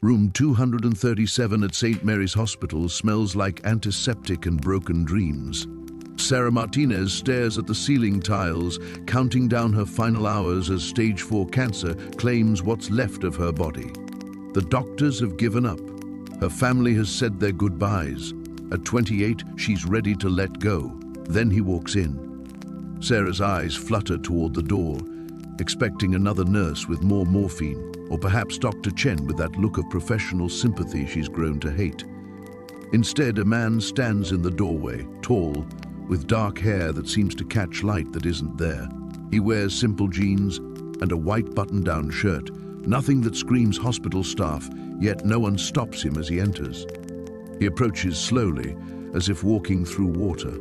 Room 237 at St. Mary's Hospital smells like antiseptic and broken dreams. Sarah Martinez stares at the ceiling tiles, counting down her final hours as stage 4 cancer claims what's left of her body. The doctors have given up. Her family has said their goodbyes. At 28, she's ready to let go. Then he walks in. Sarah's eyes flutter toward the door, expecting another nurse with more morphine, or perhaps Dr. Chen with that look of professional sympathy she's grown to hate. Instead, a man stands in the doorway, tall, with dark hair that seems to catch light that isn't there. He wears simple jeans and a white button-down shirt, nothing that screams hospital staff, yet no one stops him as he enters. He approaches slowly, as if walking through water,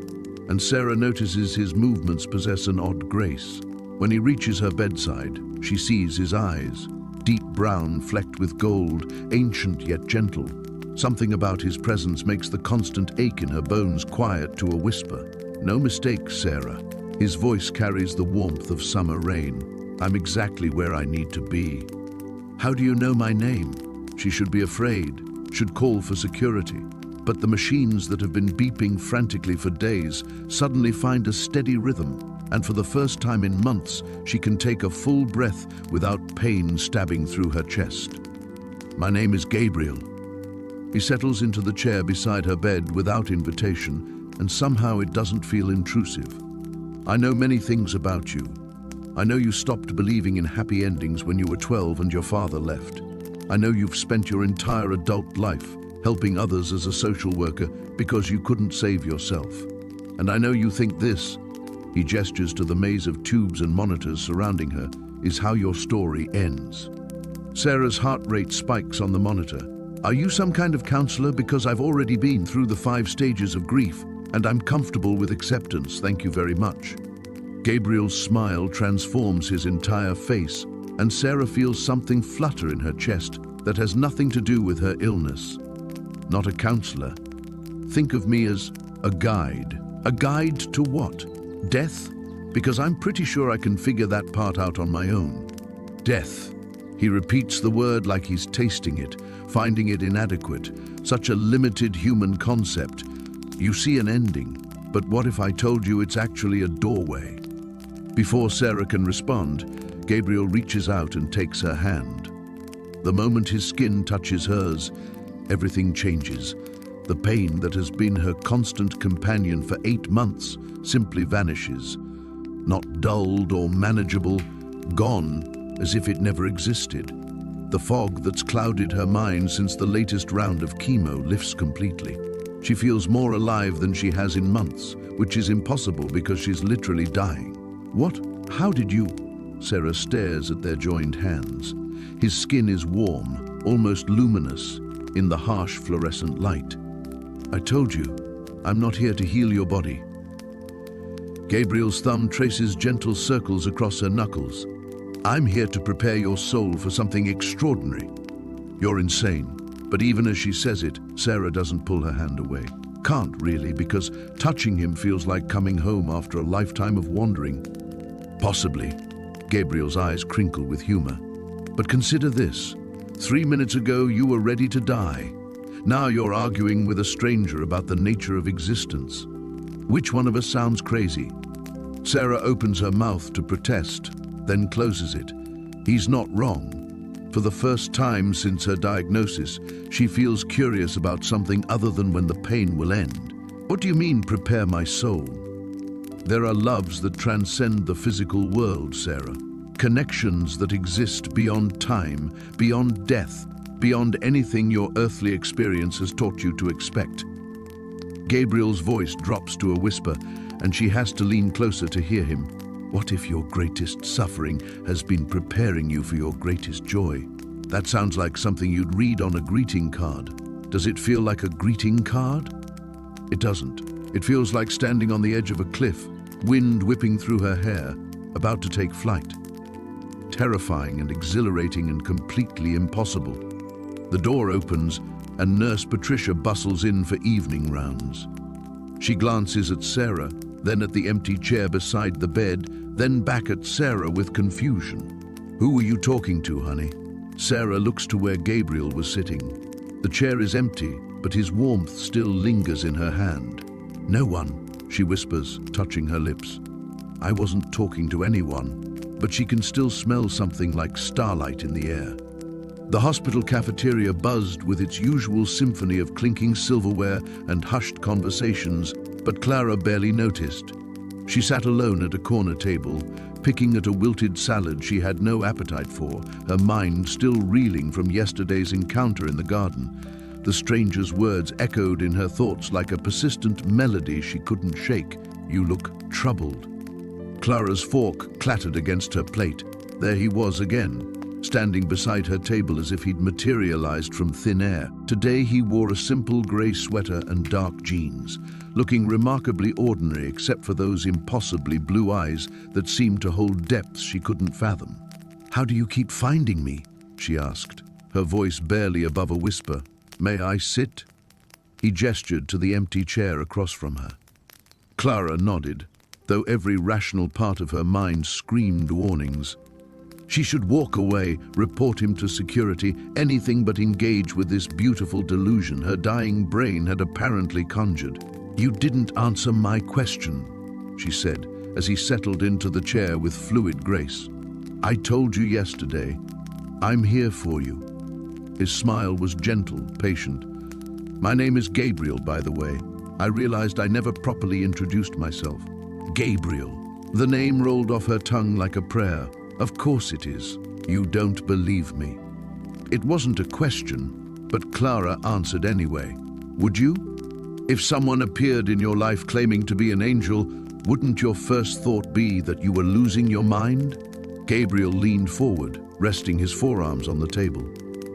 and Sarah notices his movements possess an odd grace. When he reaches her bedside, she sees his eyes, deep brown flecked with gold, ancient yet gentle. Something about his presence makes the constant ache in her bones quiet to a whisper. No mistake, Sarah. His voice carries the warmth of summer rain. I'm exactly where I need to be. How do you know my name? She should be afraid, should call for security. But the machines that have been beeping frantically for days suddenly find a steady rhythm, and for the first time in months, she can take a full breath without pain stabbing through her chest. My name is Gabriel. He settles into the chair beside her bed without invitation, and somehow it doesn't feel intrusive. I know many things about you. I know you stopped believing in happy endings when you were 12 and your father left. I know you've spent your entire adult life helping others as a social worker because you couldn't save yourself. And I know you think this, he gestures to the maze of tubes and monitors surrounding her, is how your story ends. Sarah's heart rate spikes on the monitor. Are you some kind of counselor? Because I've already been through the 5 stages of grief, and I'm comfortable with acceptance, thank you very much. Gabriel's smile transforms his entire face, and Sarah feels something flutter in her chest that has nothing to do with her illness. Not a counselor. Think of me as a guide. A guide to what? Death? Because I'm pretty sure I can figure that part out on my own. Death. He repeats the word like he's tasting it, finding it inadequate. Such a limited human concept. You see an ending, but what if I told you it's actually a doorway? Before Sarah can respond, Gabriel reaches out and takes her hand. The moment his skin touches hers, everything changes. The pain that has been her constant companion for 8 months simply vanishes. Not dulled or manageable, gone as if it never existed. The fog that's clouded her mind since the latest round of chemo lifts completely. She feels more alive than she has in months, which is impossible because she's literally dying. What? How did you? Sarah stares at their joined hands. His skin is warm, almost luminous, in the harsh fluorescent light. I told you, I'm not here to heal your body. Gabriel's thumb traces gentle circles across her knuckles. I'm here to prepare your soul for something extraordinary. You're insane. But even as she says it, Sarah doesn't pull her hand away. Can't really, because touching him feels like coming home after a lifetime of wandering. Possibly. Gabriel's eyes crinkle with humor. But consider this. 3 minutes ago, you were ready to die. Now you're arguing with a stranger about the nature of existence. Which one of us sounds crazy? Sarah opens her mouth to protest, then closes it. He's not wrong. For the first time since her diagnosis, she feels curious about something other than when the pain will end. What do you mean, prepare my soul? There are loves that transcend the physical world, Sarah. Connections that exist beyond time, beyond death, beyond anything your earthly experience has taught you to expect. Gabriel's voice drops to a whisper, and she has to lean closer to hear him. What if your greatest suffering has been preparing you for your greatest joy? That sounds like something you'd read on a greeting card. Does it feel like a greeting card? It doesn't. It feels like standing on the edge of a cliff, wind whipping through her hair, about to take flight. Terrifying and exhilarating and completely impossible. The door opens, and Nurse Patricia bustles in for evening rounds. She glances at Sarah, then at the empty chair beside the bed, then back at Sarah with confusion. Who were you talking to, honey? Sarah looks to where Gabriel was sitting. The chair is empty, but his warmth still lingers in her hand. "No one," she whispers, touching her lips. "I wasn't talking to anyone," but she can still smell something like starlight in the air. The hospital cafeteria buzzed with its usual symphony of clinking silverware and hushed conversations, but Clara barely noticed. She sat alone at a corner table, picking at a wilted salad she had no appetite for, her mind still reeling from yesterday's encounter in the garden. The stranger's words echoed in her thoughts like a persistent melody she couldn't shake. "You look troubled." Clara's fork clattered against her plate. There he was again, standing beside her table as if he'd materialized from thin air. Today he wore a simple grey sweater and dark jeans, looking remarkably ordinary except for those impossibly blue eyes that seemed to hold depths she couldn't fathom. "How do you keep finding me?" she asked, her voice barely above a whisper. "May I sit?" He gestured to the empty chair across from her. Clara nodded, though every rational part of her mind screamed warnings. She should walk away, report him to security, anything but engage with this beautiful delusion her dying brain had apparently conjured. "You didn't answer my question," she said, as he settled into the chair with fluid grace. "I told you yesterday. I'm here for you." His smile was gentle, patient. "My name is Gabriel, by the way. I realized I never properly introduced myself." "Gabriel." The name rolled off her tongue like a prayer. "Of course it is. You don't believe me." It wasn't a question, but Clara answered anyway. "Would you? If someone appeared in your life claiming to be an angel, wouldn't your first thought be that you were losing your mind?" Gabriel leaned forward, resting his forearms on the table.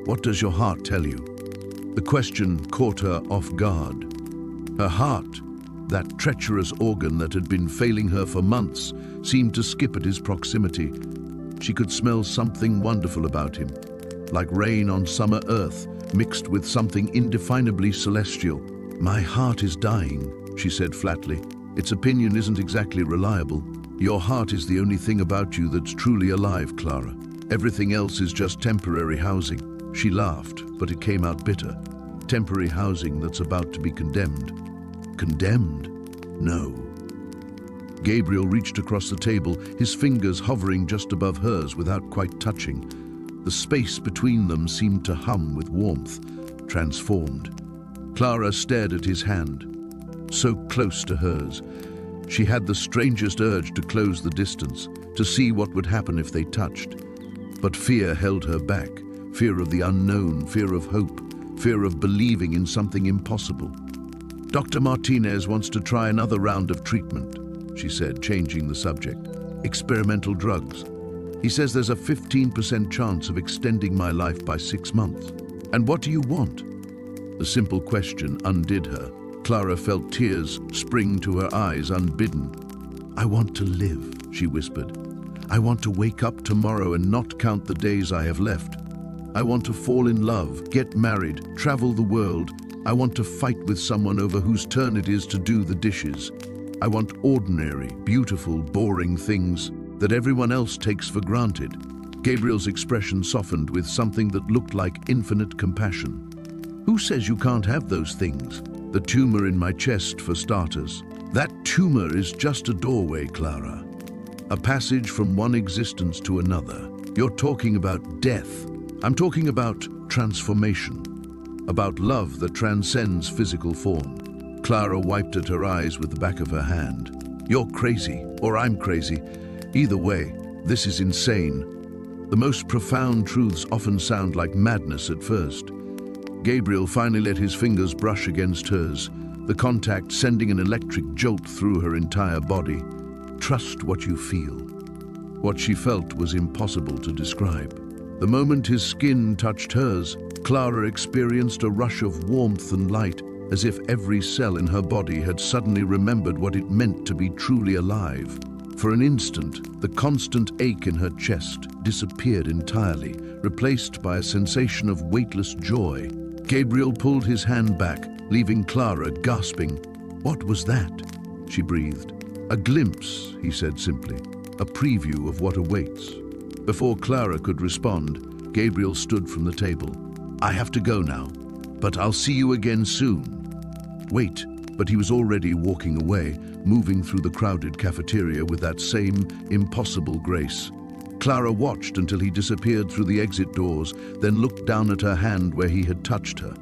"What does your heart tell you?" The question caught her off guard. Her heart, that treacherous organ that had been failing her for months, seemed to skip at his proximity. She could smell something wonderful about him, like rain on summer earth, mixed with something indefinably celestial. "My heart is dying," she said flatly. "Its opinion isn't exactly reliable. Your heart is the only thing about you that's truly alive, Clara. Everything else is just temporary housing." She laughed, but it came out bitter. "Temporary housing that's about to be condemned." "Condemned? No." Gabriel reached across the table, his fingers hovering just above hers without quite touching. The space between them seemed to hum with warmth, transformed. Clara stared at his hand, so close to hers. She had the strangest urge to close the distance, to see what would happen if they touched. But fear held her back, fear of the unknown, fear of hope, fear of believing in something impossible. "Dr. Martinez wants to try another round of treatment," she said, changing the subject. "Experimental drugs. He says there's a 15% chance of extending my life by 6 months. And what do you want?" The simple question undid her. Clara felt tears spring to her eyes unbidden. "I want to live," she whispered. "I want to wake up tomorrow and not count the days I have left. I want to fall in love, get married, travel the world. I want to fight with someone over whose turn it is to do the dishes. I want ordinary, beautiful, boring things that everyone else takes for granted." Gabriel's expression softened with something that looked like infinite compassion. "Who says you can't have those things? The tumor in my chest, for starters. That tumor is just a doorway, Clara. A passage from one existence to another. You're talking about death. I'm talking about transformation. About love that transcends physical form." Clara wiped at her eyes with the back of her hand. "You're crazy, or I'm crazy. Either way, this is insane. The most profound truths often sound like madness at first." Gabriel finally let his fingers brush against hers, the contact sending an electric jolt through her entire body. "Trust what you feel." What she felt was impossible to describe. The moment his skin touched hers, Clara experienced a rush of warmth and light, as if every cell in her body had suddenly remembered what it meant to be truly alive. For an instant, the constant ache in her chest disappeared entirely, replaced by a sensation of weightless joy. Gabriel pulled his hand back, leaving Clara gasping. "What was that?" she breathed. "A glimpse," he said simply. "A preview of what awaits." Before Clara could respond, Gabriel stood from the table. I have to go now, but I'll see you again soon. Wait, but he was already walking away, moving through the crowded cafeteria with that same impossible grace. Clara watched until he disappeared through the exit doors, then looked down at her hand where he had touched her.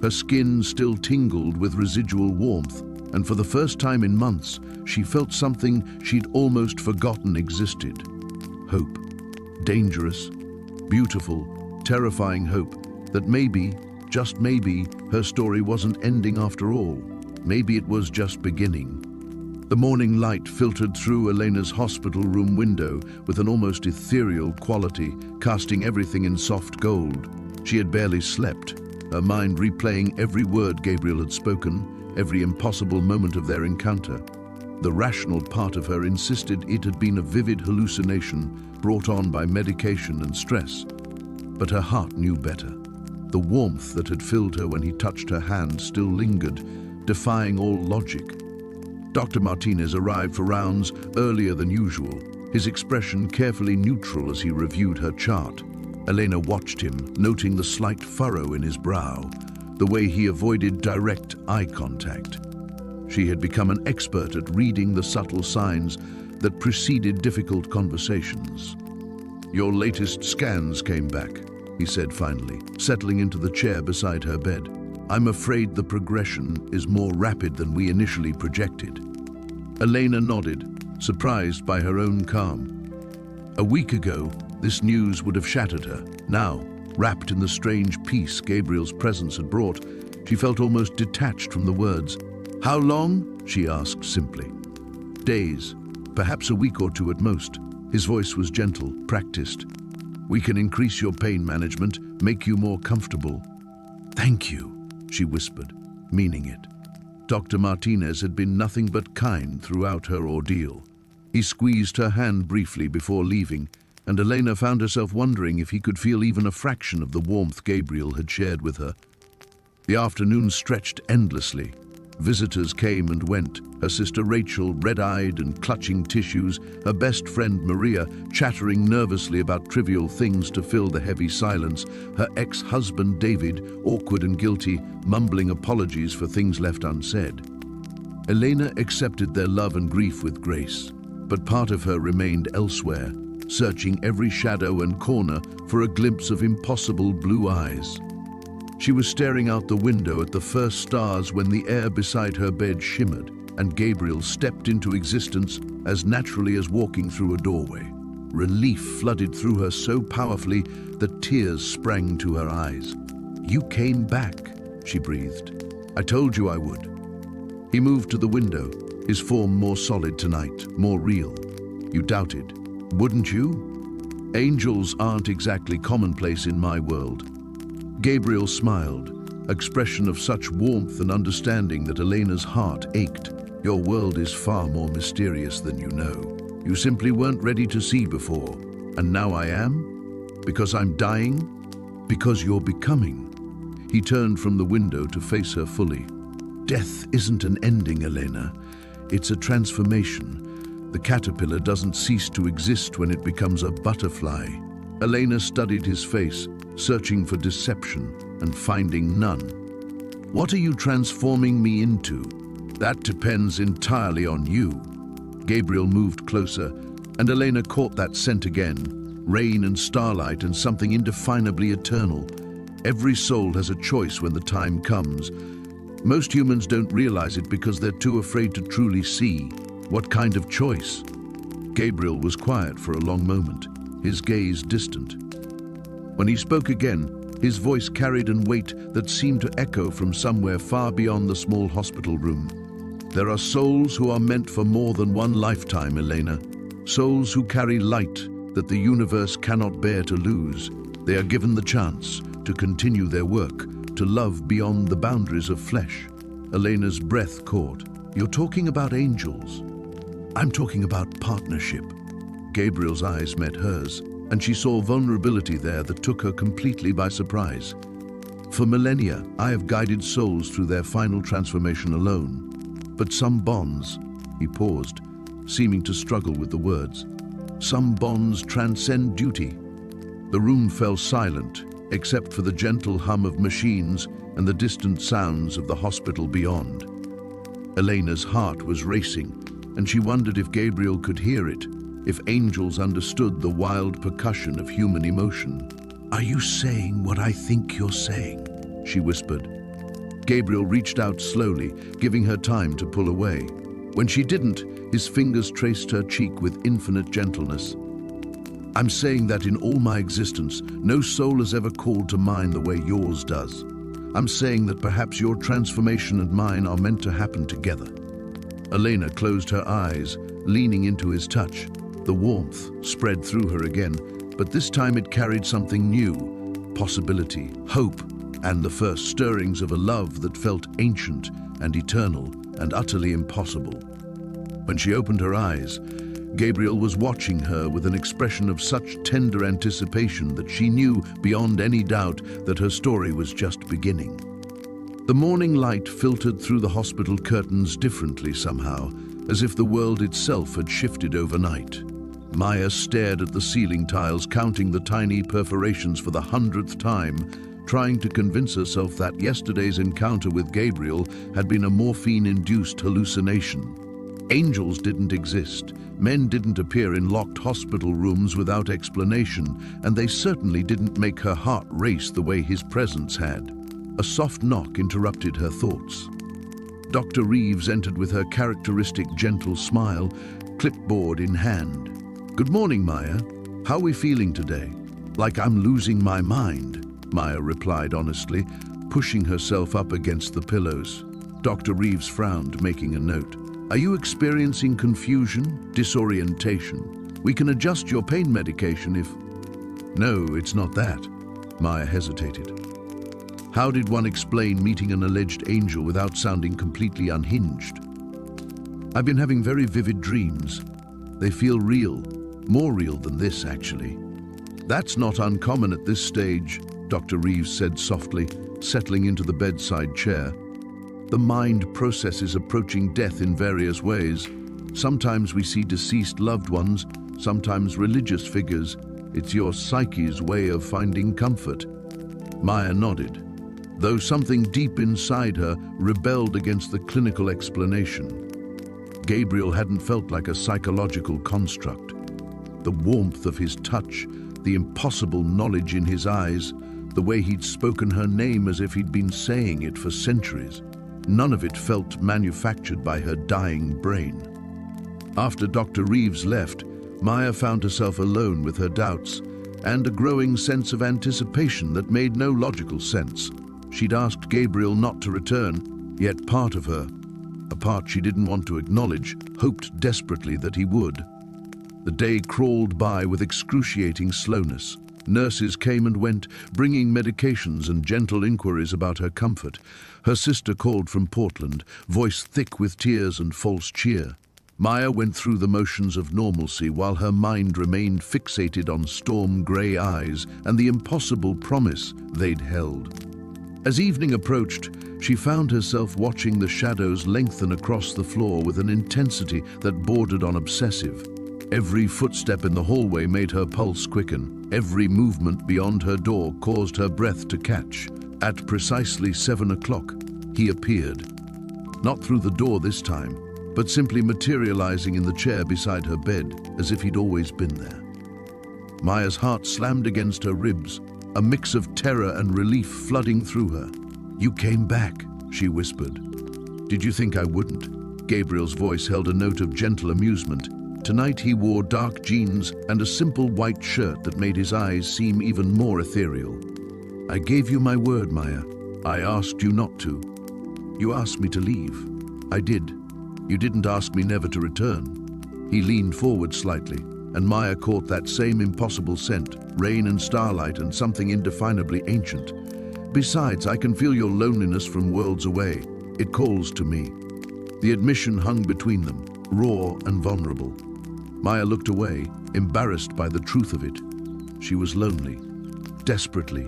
Her skin still tingled with residual warmth, and for the first time in months, she felt something she'd almost forgotten existed. Hope. Dangerous, beautiful, terrifying hope that maybe, just maybe, her story wasn't ending after all. Maybe it was just beginning. The morning light filtered through Elena's hospital room window with an almost ethereal quality, casting everything in soft gold. She had barely slept, her mind replaying every word Gabriel had spoken, every impossible moment of their encounter. The rational part of her insisted it had been a vivid hallucination brought on by medication and stress. But her heart knew better. The warmth that had filled her when he touched her hand still lingered, defying all logic. Dr. Martinez arrived for rounds earlier than usual, his expression carefully neutral as he reviewed her chart. Elena watched him, noting the slight furrow in his brow, the way he avoided direct eye contact. She had become an expert at reading the subtle signs that preceded difficult conversations. Your latest scans came back, he said finally, settling into the chair beside her bed. I'm afraid the progression is more rapid than we initially projected. Elena nodded, surprised by her own calm. A week ago, this news would have shattered her. Now, wrapped in the strange peace Gabriel's presence had brought, she felt almost detached from the words. How long? She asked simply. Days, perhaps a week or two at most. His voice was gentle, practiced. We can increase your pain management, make you more comfortable. Thank you, she whispered, meaning it. Dr. Martinez had been nothing but kind throughout her ordeal. He squeezed her hand briefly before leaving, and Elena found herself wondering if he could feel even a fraction of the warmth Gabriel had shared with her. The afternoon stretched endlessly. Visitors came and went, her sister Rachel red-eyed and clutching tissues, her best friend Maria chattering nervously about trivial things to fill the heavy silence, her ex-husband David, awkward and guilty, mumbling apologies for things left unsaid. Elena accepted their love and grief with grace, but part of her remained elsewhere, searching every shadow and corner for a glimpse of impossible blue eyes. She was staring out the window at the first stars when the air beside her bed shimmered, and Gabriel stepped into existence as naturally as walking through a doorway. Relief flooded through her so powerfully that tears sprang to her eyes. You came back, she breathed. I told you I would. He moved to the window, his form more solid tonight, more real. You doubted, wouldn't you? Angels aren't exactly commonplace in my world. Gabriel smiled, expression of such warmth and understanding that Elena's heart ached. Your world is far more mysterious than you know. You simply weren't ready to see before. And now I am? Because I'm dying? Because you're becoming. He turned from the window to face her fully. Death isn't an ending, Elena. It's a transformation. The caterpillar doesn't cease to exist when it becomes a butterfly. Elena studied his face, searching for deception and finding none. What are you transforming me into? That depends entirely on you. Gabriel moved closer, and Elena caught that scent again, rain and starlight and something indefinably eternal. Every soul has a choice when the time comes. Most humans don't realize it because they're too afraid to truly see. What kind of choice? Gabriel was quiet for a long moment, his gaze distant. When he spoke again, his voice carried a weight that seemed to echo from somewhere far beyond the small hospital room. There are souls who are meant for more than one lifetime, Elena. Souls who carry light that the universe cannot bear to lose. They are given the chance to continue their work, to love beyond the boundaries of flesh. Elena's breath caught. You're talking about angels. I'm talking about partnership. Gabriel's eyes met hers, and she saw vulnerability there that took her completely by surprise. For millennia, I have guided souls through their final transformation alone. But some bonds, he paused, seeming to struggle with the words, some bonds transcend duty. The room fell silent, except for the gentle hum of machines and the distant sounds of the hospital beyond. Elena's heart was racing, and she wondered if Gabriel could hear it, if angels understood the wild percussion of human emotion. "Are you saying what I think you're saying?" she whispered. Gabriel reached out slowly, giving her time to pull away. When she didn't, his fingers traced her cheek with infinite gentleness. "I'm saying that in all my existence, no soul has ever called to mind the way yours does. I'm saying that perhaps your transformation and mine are meant to happen together." Elena closed her eyes, leaning into his touch. The warmth spread through her again, but this time it carried something new: possibility, hope, and the first stirrings of a love that felt ancient and eternal and utterly impossible. When she opened her eyes, Gabriel was watching her with an expression of such tender anticipation that she knew beyond any doubt that her story was just beginning. The morning light filtered through the hospital curtains differently somehow, as if the world itself had shifted overnight. Maya stared at the ceiling tiles, counting the tiny perforations for the 100th time, trying to convince herself that yesterday's encounter with Gabriel had been a morphine-induced hallucination. Angels didn't exist, men didn't appear in locked hospital rooms without explanation, and they certainly didn't make her heart race the way his presence had. A soft knock interrupted her thoughts. Dr. Reeves entered with her characteristic gentle smile, clipboard in hand. "Good morning, Maya. How are we feeling today?" "Like I'm losing my mind," Maya replied honestly, pushing herself up against the pillows. Dr. Reeves frowned, making a note. "Are you experiencing confusion, disorientation? We can adjust your pain medication if—" "No, it's not that." Maya hesitated. How did one explain meeting an alleged angel without sounding completely unhinged? "I've been having very vivid dreams. They feel real, more real than this, actually." "That's not uncommon at this stage," Dr. Reeves said softly, settling into the bedside chair. "The mind processes approaching death in various ways. Sometimes we see deceased loved ones, sometimes religious figures. It's your psyche's way of finding comfort." Maya nodded, though something deep inside her rebelled against the clinical explanation. Gabriel hadn't felt like a psychological construct. The warmth of his touch, the impossible knowledge in his eyes, the way he'd spoken her name as if he'd been saying it for centuries. None of it felt manufactured by her dying brain. After Dr. Reeves left, Maya found herself alone with her doubts and a growing sense of anticipation that made no logical sense. She'd asked Gabriel not to return, yet part of her, a part she didn't want to acknowledge, hoped desperately that he would. The day crawled by with excruciating slowness. Nurses came and went, bringing medications and gentle inquiries about her comfort. Her sister called from Portland, voice thick with tears and false cheer. Maya went through the motions of normalcy while her mind remained fixated on storm-grey eyes and the impossible promise they'd held. As evening approached, she found herself watching the shadows lengthen across the floor with an intensity that bordered on obsessive. Every footstep in the hallway made her pulse quicken. Every movement beyond her door caused her breath to catch. At precisely 7 o'clock, he appeared. Not through the door this time, but simply materializing in the chair beside her bed, as if he'd always been there. Maya's heart slammed against her ribs, a mix of terror and relief flooding through her. "You came back," she whispered. "Did you think I wouldn't?" Gabriel's voice held a note of gentle amusement. Tonight he wore dark jeans and a simple white shirt that made his eyes seem even more ethereal. "I gave you my word, Maya. I asked you not to. You asked me to leave. I did. You didn't ask me never to return." He leaned forward slightly, and Maya caught that same impossible scent, rain and starlight and something indefinably ancient. "Besides, I can feel your loneliness from worlds away. It calls to me." The admission hung between them, raw and vulnerable. Maya looked away, embarrassed by the truth of it. She was lonely, desperately,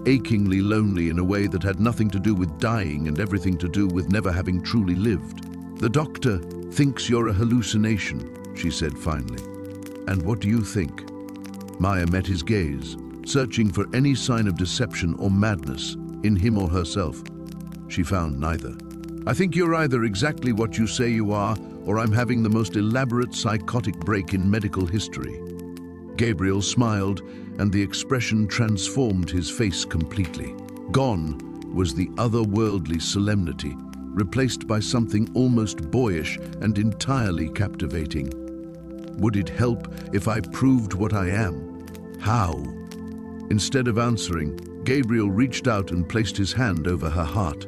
achingly lonely in a way that had nothing to do with dying and everything to do with never having truly lived. "The doctor thinks you're a hallucination," she said finally. "And what do you think?" Maya met his gaze, searching for any sign of deception or madness in him or herself. She found neither. "I think you're either exactly what you say you are, or I'm having the most elaborate psychotic break in medical history." Gabriel smiled, and the expression transformed his face completely. Gone was the otherworldly solemnity, replaced by something almost boyish and entirely captivating. "Would it help if I proved what I am? How?" Instead of answering, Gabriel reached out and placed his hand over her heart.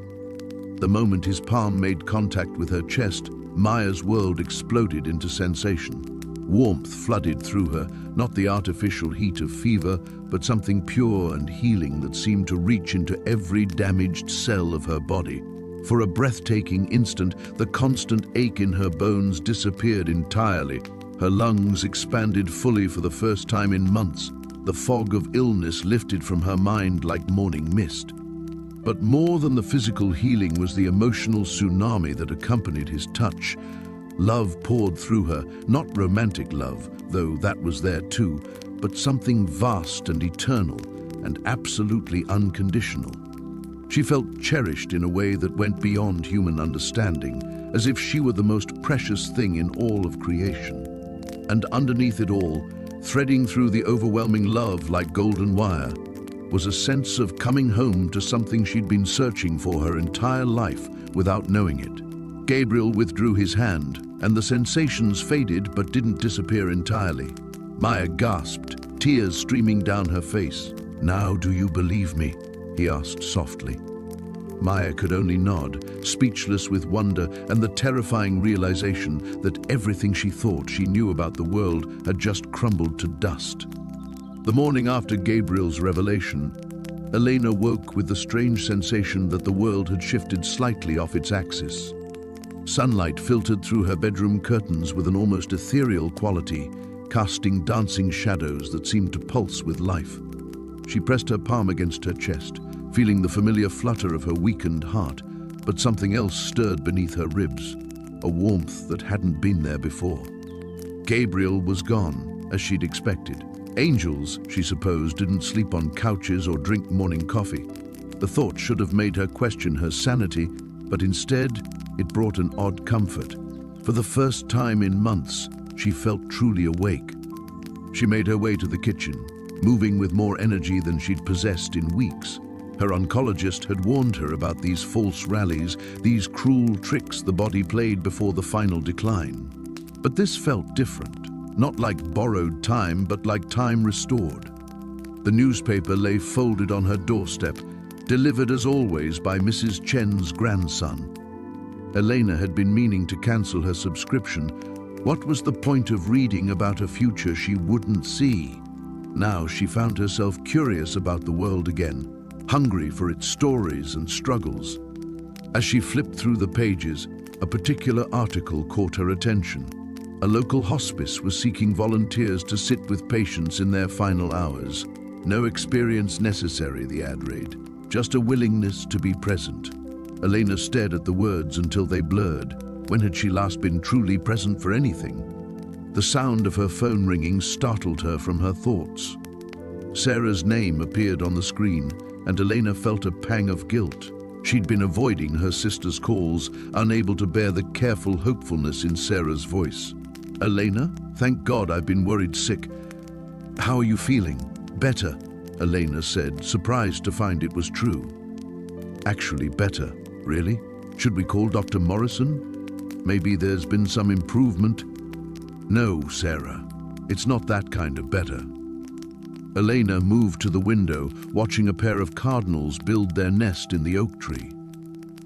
The moment his palm made contact with her chest, Maya's world exploded into sensation. Warmth flooded through her, not the artificial heat of fever, but something pure and healing that seemed to reach into every damaged cell of her body. For a breathtaking instant, the constant ache in her bones disappeared entirely. Her lungs expanded fully for the first time in months. The fog of illness lifted from her mind like morning mist. But more than the physical healing was the emotional tsunami that accompanied his touch. Love poured through her, not romantic love, though that was there too, but something vast and eternal and absolutely unconditional. She felt cherished in a way that went beyond human understanding, as if she were the most precious thing in all of creation. And underneath it all, threading through the overwhelming love like golden wire, was a sense of coming home to something she'd been searching for her entire life without knowing it. Gabriel withdrew his hand, and the sensations faded but didn't disappear entirely. Maya gasped, tears streaming down her face. "Now do you believe me?" he asked softly. Maya could only nod, speechless with wonder and the terrifying realization that everything she thought she knew about the world had just crumbled to dust. The morning after Gabriel's revelation, Elena woke with the strange sensation that the world had shifted slightly off its axis. Sunlight filtered through her bedroom curtains with an almost ethereal quality, casting dancing shadows that seemed to pulse with life. She pressed her palm against her chest, feeling the familiar flutter of her weakened heart, but something else stirred beneath her ribs, a warmth that hadn't been there before. Gabriel was gone, as she'd expected. Angels, she supposed, didn't sleep on couches or drink morning coffee. The thought should have made her question her sanity, but instead, it brought an odd comfort. For the first time in months, she felt truly awake. She made her way to the kitchen, moving with more energy than she'd possessed in weeks. Her oncologist had warned her about these false rallies, these cruel tricks the body played before the final decline. But this felt different. Not like borrowed time, but like time restored. The newspaper lay folded on her doorstep, delivered as always by Mrs. Chen's grandson. Elena had been meaning to cancel her subscription. What was the point of reading about a future she wouldn't see? Now she found herself curious about the world again, hungry for its stories and struggles. As she flipped through the pages, a particular article caught her attention. A local hospice was seeking volunteers to sit with patients in their final hours. No experience necessary, the ad read, just a willingness to be present. Elena stared at the words until they blurred. When had she last been truly present for anything? The sound of her phone ringing startled her from her thoughts. Sarah's name appeared on the screen, and Elena felt a pang of guilt. She'd been avoiding her sister's calls, unable to bear the careful hopefulness in Sarah's voice. "Elena, thank God I've been worried sick. How are you feeling?" "Better," Elena said, surprised to find it was true. "Actually better, really? Should we call Dr. Morrison? Maybe there's been some improvement?" "No, Sarah, it's not that kind of better." Elena moved to the window, watching a pair of cardinals build their nest in the oak tree.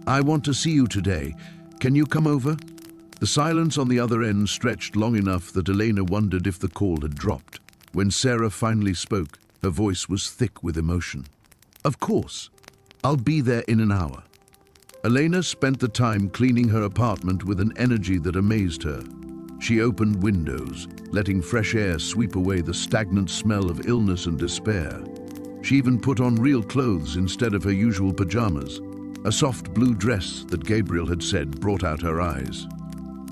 "I want to see you today. Can you come over?" The silence on the other end stretched long enough that Elena wondered if the call had dropped. When Sarah finally spoke, her voice was thick with emotion. "Of course. I'll be there in an hour." Elena spent the time cleaning her apartment with an energy that amazed her. She opened windows, letting fresh air sweep away the stagnant smell of illness and despair. She even put on real clothes instead of her usual pajamas. A soft blue dress that Gabriel had said brought out her eyes.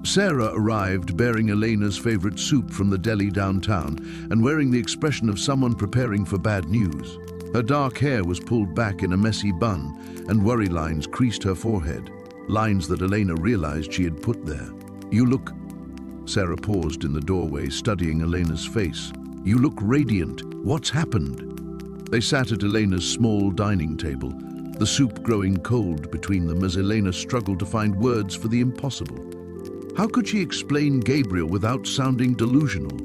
Sarah arrived bearing Elena's favorite soup from the deli downtown and wearing the expression of someone preparing for bad news. Her dark hair was pulled back in a messy bun, and worry lines creased her forehead, lines that Elena realized she had put there. "You look..." Sarah paused in the doorway, studying Elena's face. "You look radiant. What's happened?" They sat at Elena's small dining table, the soup growing cold between them as Elena struggled to find words for the impossible. How could she explain Gabriel without sounding delusional?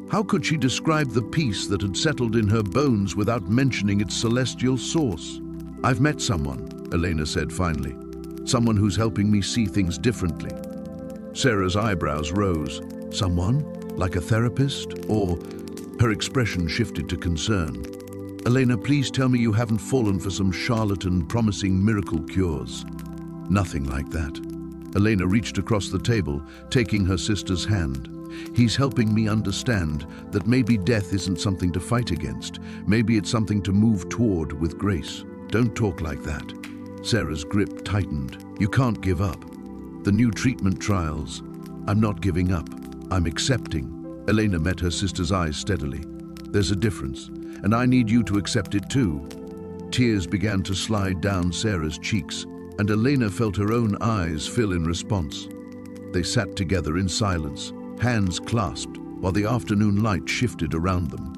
How could she describe the peace that had settled in her bones without mentioning its celestial source? "I've met someone," Elena said finally. "Someone who's helping me see things differently." Sarah's eyebrows rose. "Someone? Like a therapist? Or..." Her expression shifted to concern. "Elena, please tell me you haven't fallen for some charlatan promising miracle cures." "Nothing like that." Elena reached across the table, taking her sister's hand. "He's helping me understand that maybe death isn't something to fight against. Maybe it's something to move toward with grace." "Don't talk like that." Sarah's grip tightened. "You can't give up. The new treatment trials. I'm not giving up. I'm accepting." Elena met her sister's eyes steadily. "There's a difference, and I need you to accept it too." Tears began to slide down Sarah's cheeks, and Elena felt her own eyes fill in response. They sat together in silence, hands clasped, while the afternoon light shifted around them.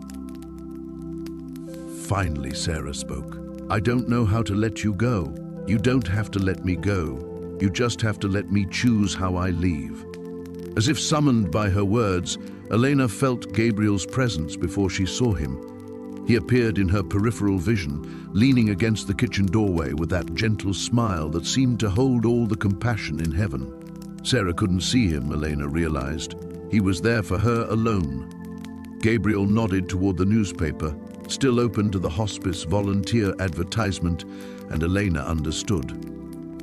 Finally, Sarah spoke. "I don't know how to let you go. You don't have to let me go. You just have to let me choose how I leave." As if summoned by her words, Elena felt Gabriel's presence before she saw him. He appeared in her peripheral vision, leaning against the kitchen doorway with that gentle smile that seemed to hold all the compassion in heaven. Sarah couldn't see him, Elena realized. He was there for her alone. Gabriel nodded toward the newspaper, still open to the hospice volunteer advertisement, and Elena understood.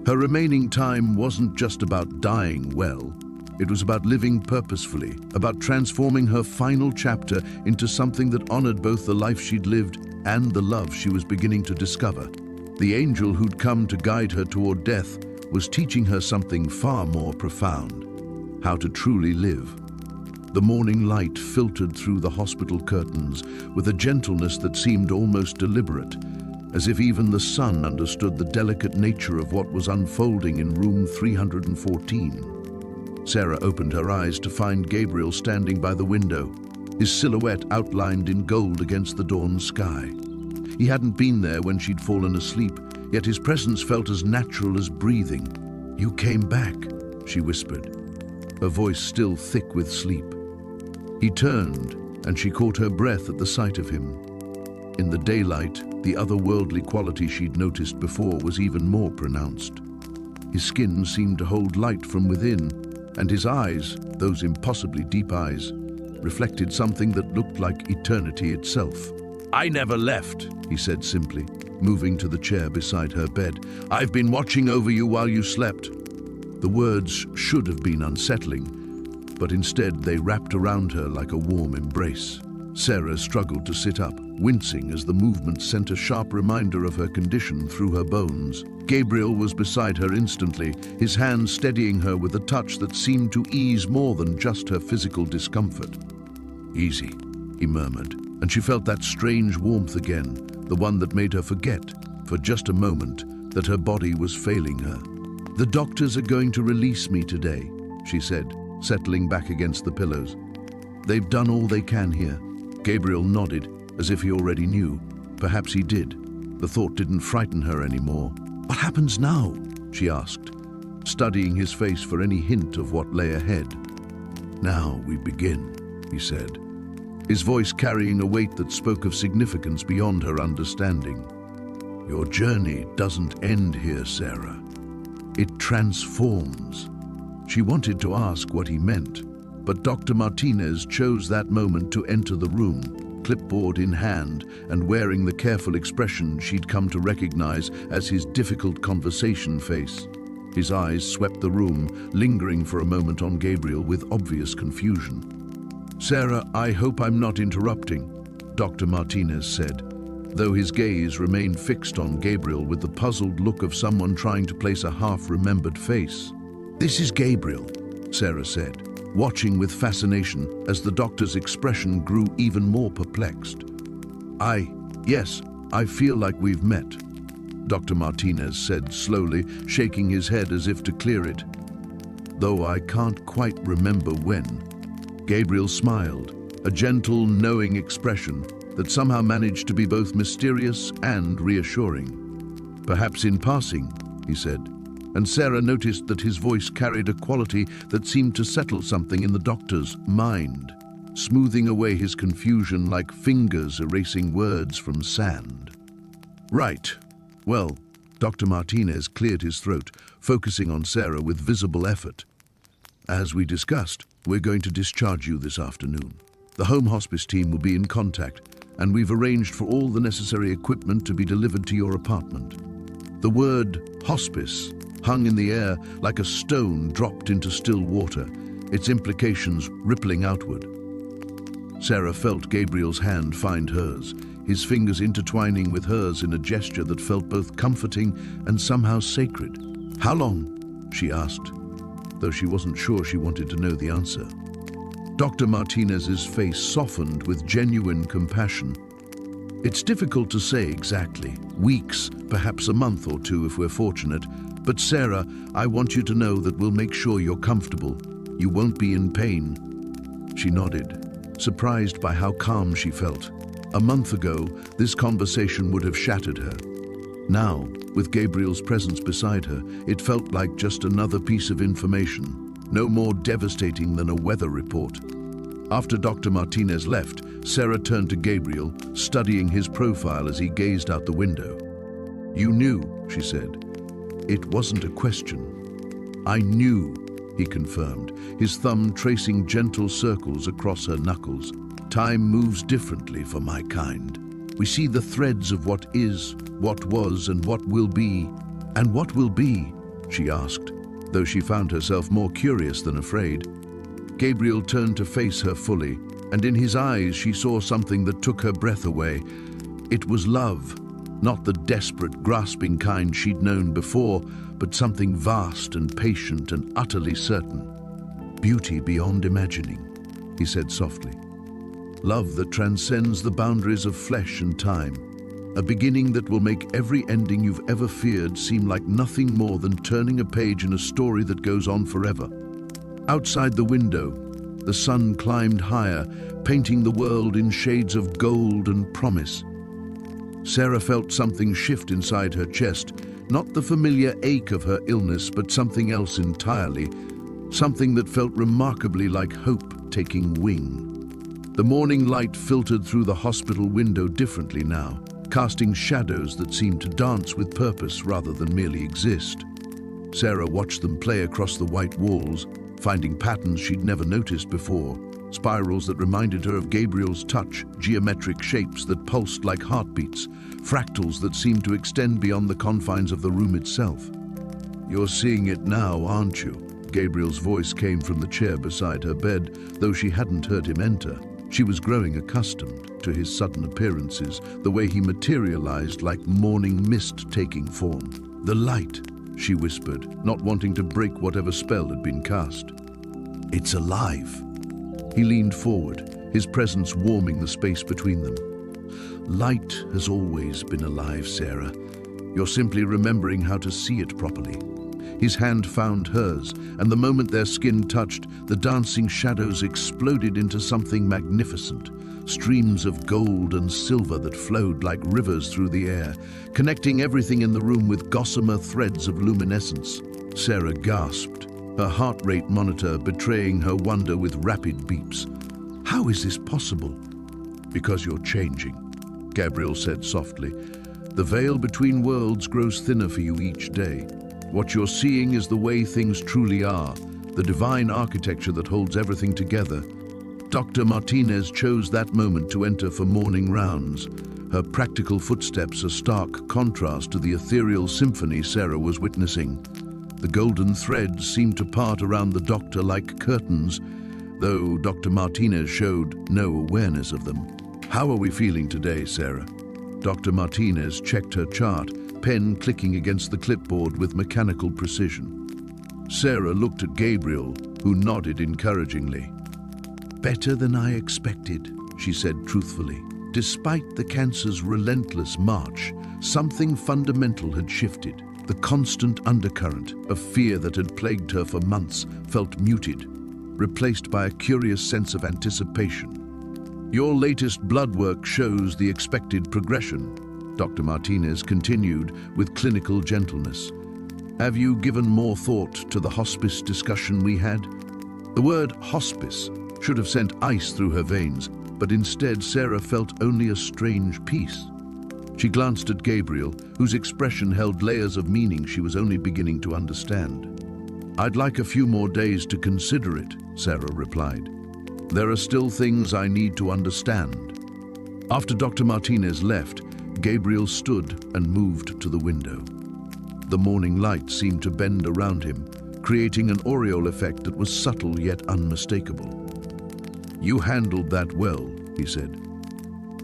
Her remaining time wasn't just about dying well. It was about living purposefully, about transforming her final chapter into something that honored both the life she'd lived and the love she was beginning to discover. The angel who'd come to guide her toward death was teaching her something far more profound: how to truly live. The morning light filtered through the hospital curtains with a gentleness that seemed almost deliberate, as if even the sun understood the delicate nature of what was unfolding in room 314. Sarah opened her eyes to find Gabriel standing by the window, his silhouette outlined in gold against the dawn sky. He hadn't been there when she'd fallen asleep, yet his presence felt as natural as breathing. "You came back," she whispered, her voice still thick with sleep. He turned, and she caught her breath at the sight of him. In the daylight, the otherworldly quality she'd noticed before was even more pronounced. His skin seemed to hold light from within, and his eyes, those impossibly deep eyes, reflected something that looked like eternity itself. "I never left," he said simply, moving to the chair beside her bed. "I've been watching over you while you slept." The words should have been unsettling, but instead they wrapped around her like a warm embrace. Sarah struggled to sit up, wincing as the movement sent a sharp reminder of her condition through her bones. Gabriel was beside her instantly, his hand steadying her with a touch that seemed to ease more than just her physical discomfort. "Easy," he murmured, and she felt that strange warmth again, the one that made her forget, for just a moment, that her body was failing her. "The doctors are going to release me today," she said, settling back against the pillows. "They've done all they can here." Gabriel nodded, as if he already knew. Perhaps he did. The thought didn't frighten her anymore. "What happens now?" she asked, studying his face for any hint of what lay ahead. "Now we begin," he said, his voice carrying a weight that spoke of significance beyond her understanding. "Your journey doesn't end here, Sarah. It transforms." She wanted to ask what he meant, but Dr. Martinez chose that moment to enter the room, clipboard in hand and wearing the careful expression she'd come to recognize as his difficult conversation face. His eyes swept the room, lingering for a moment on Gabriel with obvious confusion. "Sarah, I hope I'm not interrupting," Dr. Martinez said, though his gaze remained fixed on Gabriel with the puzzled look of someone trying to place a half-remembered face. "This is Gabriel," Sarah said, watching with fascination as the doctor's expression grew even more perplexed. Yes, I feel like we've met, Dr. Martinez said slowly, shaking his head as if to clear it. Though I can't quite remember when. Gabriel smiled, a gentle, knowing expression that somehow managed to be both mysterious and reassuring. Perhaps in passing, he said, and Sarah noticed that his voice carried a quality that seemed to settle something in the doctor's mind, smoothing away his confusion like fingers erasing words from sand. Right. Well, Dr. Martinez cleared his throat, focusing on Sarah with visible effort. As we discussed, we're going to discharge you this afternoon. The home hospice team will be in contact, and we've arranged for all the necessary equipment to be delivered to your apartment. The word hospice hung in the air like a stone dropped into still water, its implications rippling outward. Sarah felt Gabriel's hand find hers, his fingers intertwining with hers in a gesture that felt both comforting and somehow sacred. How long? She asked, though she wasn't sure she wanted to know the answer. Dr. Martinez's face softened with genuine compassion. It's difficult to say exactly. Weeks, perhaps a month or two if we're fortunate. But Sarah, I want you to know that we'll make sure you're comfortable. You won't be in pain. She nodded, surprised by how calm she felt. A month ago, this conversation would have shattered her. Now, with Gabriel's presence beside her, it felt like just another piece of information, no more devastating than a weather report. After Dr. Martinez left, Sarah turned to Gabriel, studying his profile as he gazed out the window. You knew, she said. It wasn't a question. I knew, he confirmed, his thumb tracing gentle circles across her knuckles. Time moves differently for my kind. We see the threads of what is, what was, and what will be. And what will be? She asked, though she found herself more curious than afraid. Gabriel turned to face her fully, and in his eyes she saw something that took her breath away. It was love, not the desperate, grasping kind she'd known before, but something vast and patient and utterly certain. Beauty beyond imagining, he said softly. Love that transcends the boundaries of flesh and time. A beginning that will make every ending you've ever feared seem like nothing more than turning a page in a story that goes on forever. Outside the window, the sun climbed higher, painting the world in shades of gold and promise. Sarah felt something shift inside her chest, not the familiar ache of her illness, but something else entirely, something that felt remarkably like hope taking wing. The morning light filtered through the hospital window differently now, casting shadows that seemed to dance with purpose rather than merely exist. Sarah watched them play across the white walls, finding patterns she'd never noticed before, spirals that reminded her of Gabriel's touch, geometric shapes that pulsed like heartbeats, fractals that seemed to extend beyond the confines of the room itself. You're seeing it now, aren't you? Gabriel's voice came from the chair beside her bed, though she hadn't heard him enter. She was growing accustomed to his sudden appearances, the way he materialized like morning mist taking form. The light, she whispered, not wanting to break whatever spell had been cast. It's alive. He leaned forward, his presence warming the space between them. Light has always been alive, Sarah. You're simply remembering how to see it properly. His hand found hers, and the moment their skin touched, the dancing shadows exploded into something magnificent. Streams of gold and silver that flowed like rivers through the air, connecting everything in the room with gossamer threads of luminescence. Sarah gasped, her heart rate monitor betraying her wonder with rapid beeps. How is this possible? Because you're changing, Gabriel said softly. The veil between worlds grows thinner for you each day. What you're seeing is the way things truly are, the divine architecture that holds everything together. Dr. Martinez chose that moment to enter for morning rounds, her practical footsteps a stark contrast to the ethereal symphony Sarah was witnessing. The golden threads seemed to part around the doctor like curtains, though Dr. Martinez showed no awareness of them. How are we feeling today, Sarah? Dr. Martinez checked her chart, pen clicking against the clipboard with mechanical precision. Sarah looked at Gabriel, who nodded encouragingly. "Better than I expected," she said truthfully. Despite the cancer's relentless march, something fundamental had shifted. The constant undercurrent of fear that had plagued her for months felt muted, replaced by a curious sense of anticipation. "Your latest blood work shows the expected progression," Dr. Martinez continued with clinical gentleness. "Have you given more thought to the hospice discussion we had?" The word hospice should have sent ice through her veins, but instead Sarah felt only a strange peace. She glanced at Gabriel, whose expression held layers of meaning she was only beginning to understand. "I'd like a few more days to consider it," Sarah replied. "There are still things I need to understand." After Dr. Martinez left, Gabriel stood and moved to the window. The morning light seemed to bend around him, creating an aureole effect that was subtle yet unmistakable. "You handled that well," he said.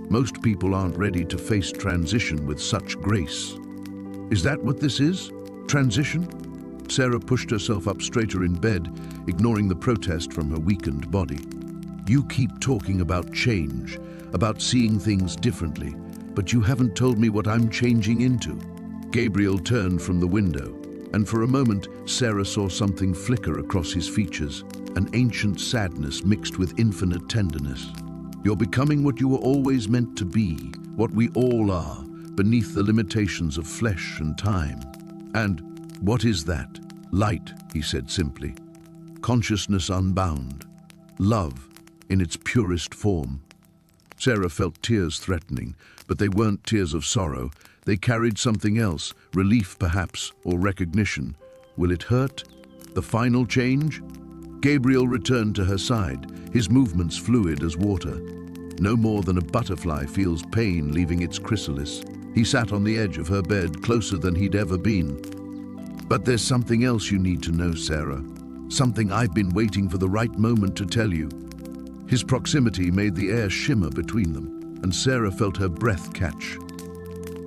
"Most people aren't ready to face transition with such grace." "Is that what this is? Transition?" Sarah pushed herself up straighter in bed, ignoring the protest from her weakened body. "You keep talking about change, about seeing things differently, but you haven't told me what I'm changing into." Gabriel turned from the window, and for a moment Sarah saw something flicker across his features, an ancient sadness mixed with infinite tenderness. "You're becoming what you were always meant to be, what we all are, beneath the limitations of flesh and time." "And what is that?" "Light," he said simply. "Consciousness unbound. Love in its purest form." Sarah felt tears threatening, but they weren't tears of sorrow. They carried something else, relief perhaps, or recognition. Will it hurt? The final change? Gabriel returned to her side, his movements fluid as water. No more than a butterfly feels pain leaving its chrysalis. He sat on the edge of her bed, closer than he'd ever been. "But there's something else you need to know, Sarah. Something I've been waiting for the right moment to tell you." His proximity made the air shimmer between them, and Sarah felt her breath catch.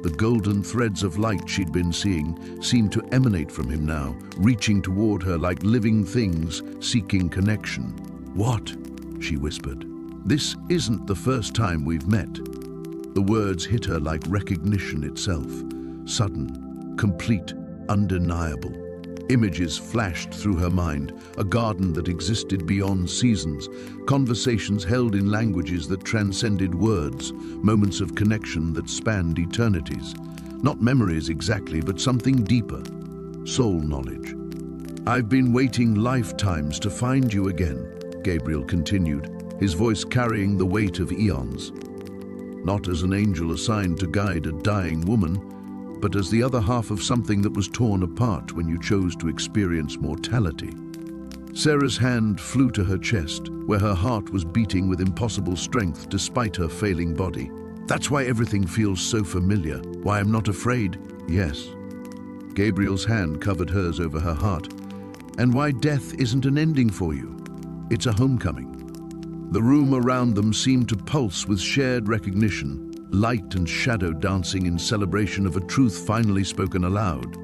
The golden threads of light she'd been seeing seemed to emanate from him now, reaching toward her like living things seeking connection. "What?" she whispered. "This isn't the first time we've met." The words hit her like recognition itself. Sudden, complete, undeniable. Images flashed through her mind, a garden that existed beyond seasons, conversations held in languages that transcended words, moments of connection that spanned eternities. Not memories exactly, but something deeper, soul knowledge. "I've been waiting lifetimes to find you again," Gabriel continued, his voice carrying the weight of eons. "Not as an angel assigned to guide a dying woman, but as the other half of something that was torn apart when you chose to experience mortality." Sarah's hand flew to her chest, where her heart was beating with impossible strength despite her failing body. "That's why everything feels so familiar, why I'm not afraid." "Yes." Gabriel's hand covered hers over her heart. "And why death isn't an ending for you. It's a homecoming." The room around them seemed to pulse with shared recognition, light and shadow dancing in celebration of a truth finally spoken aloud.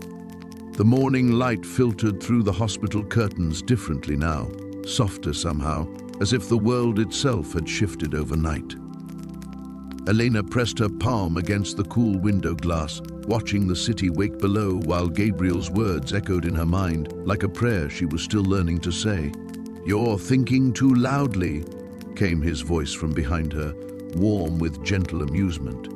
The morning light filtered through the hospital curtains differently now, softer somehow, as if the world itself had shifted overnight. Elena pressed her palm against the cool window glass, watching the city wake below while Gabriel's words echoed in her mind like a prayer she was still learning to say. "You're thinking too loudly," came his voice from behind her, warm with gentle amusement.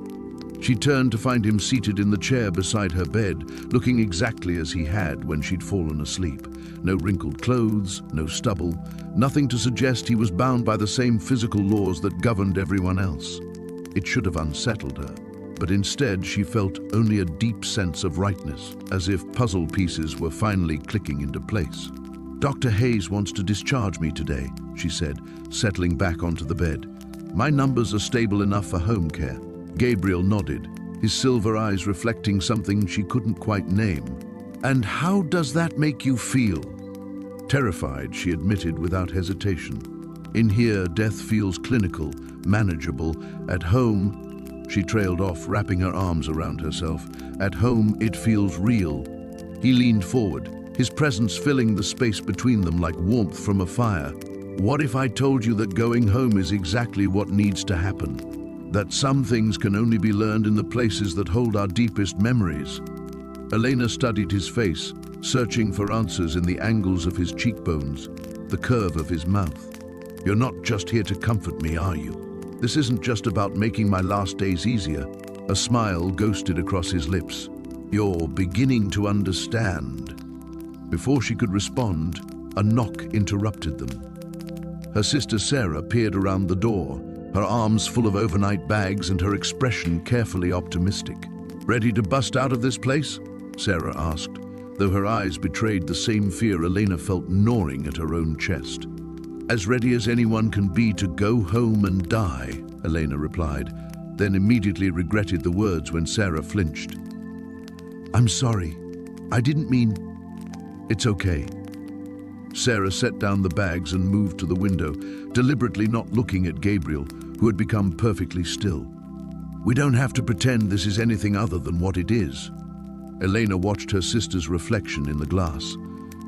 She turned to find him seated in the chair beside her bed, looking exactly as he had when she'd fallen asleep. No wrinkled clothes, no stubble, nothing to suggest he was bound by the same physical laws that governed everyone else. It should have unsettled her, but instead she felt only a deep sense of rightness, as if puzzle pieces were finally clicking into place. "Dr. Hayes wants to discharge me today," she said, settling back onto the bed. "My numbers are stable enough for home care." Gabriel nodded, his silver eyes reflecting something she couldn't quite name. "And how does that make you feel?" "Terrified," she admitted without hesitation. "In here, death feels clinical, manageable. At home," she trailed off, wrapping her arms around herself, "at home it feels real." He leaned forward, his presence filling the space between them like warmth from a fire. What if I told you that going home is exactly what needs to happen? That some things can only be learned in the places that hold our deepest memories? Elena studied his face, searching for answers in the angles of his cheekbones, the curve of his mouth. You're not just here to comfort me, are you? This isn't just about making my last days easier. A smile ghosted across his lips. You're beginning to understand. Before she could respond, a knock interrupted them. Her sister Sarah peered around the door, her arms full of overnight bags and her expression carefully optimistic. Ready to bust out of this place? Sarah asked, though her eyes betrayed the same fear Elena felt gnawing at her own chest. As ready as anyone can be to go home and die, Elena replied, then immediately regretted the words when Sarah flinched. I'm sorry. I didn't mean... It's okay. Sarah set down the bags and moved to the window, deliberately not looking at Gabriel, who had become perfectly still. We don't have to pretend this is anything other than what it is. Elena watched her sister's reflection in the glass,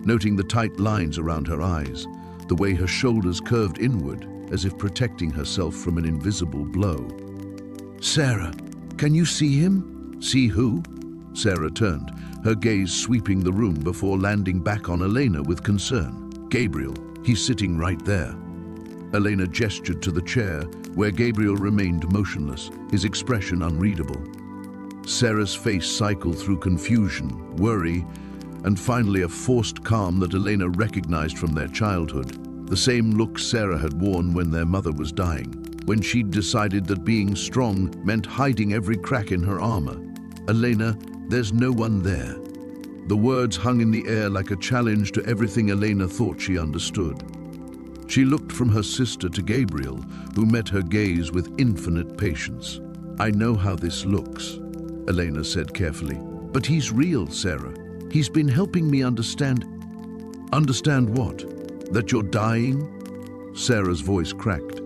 noting the tight lines around her eyes, the way her shoulders curved inward as if protecting herself from an invisible blow. Sarah, can you see him? See who? Sarah turned, her gaze sweeping the room before landing back on Elena with concern. Gabriel, he's sitting right there. Elena gestured to the chair, where Gabriel remained motionless, his expression unreadable. Sarah's face cycled through confusion, worry, and finally a forced calm that Elena recognized from their childhood, the same look Sarah had worn when their mother was dying, when she'd decided that being strong meant hiding every crack in her armor. Elena, there's no one there. The words hung in the air like a challenge to everything Elena thought she understood. She looked from her sister to Gabriel, who met her gaze with infinite patience. I know how this looks, Elena said carefully. But he's real, Sarah. He's been helping me understand. Understand what? That you're dying? Sarah's voice cracked.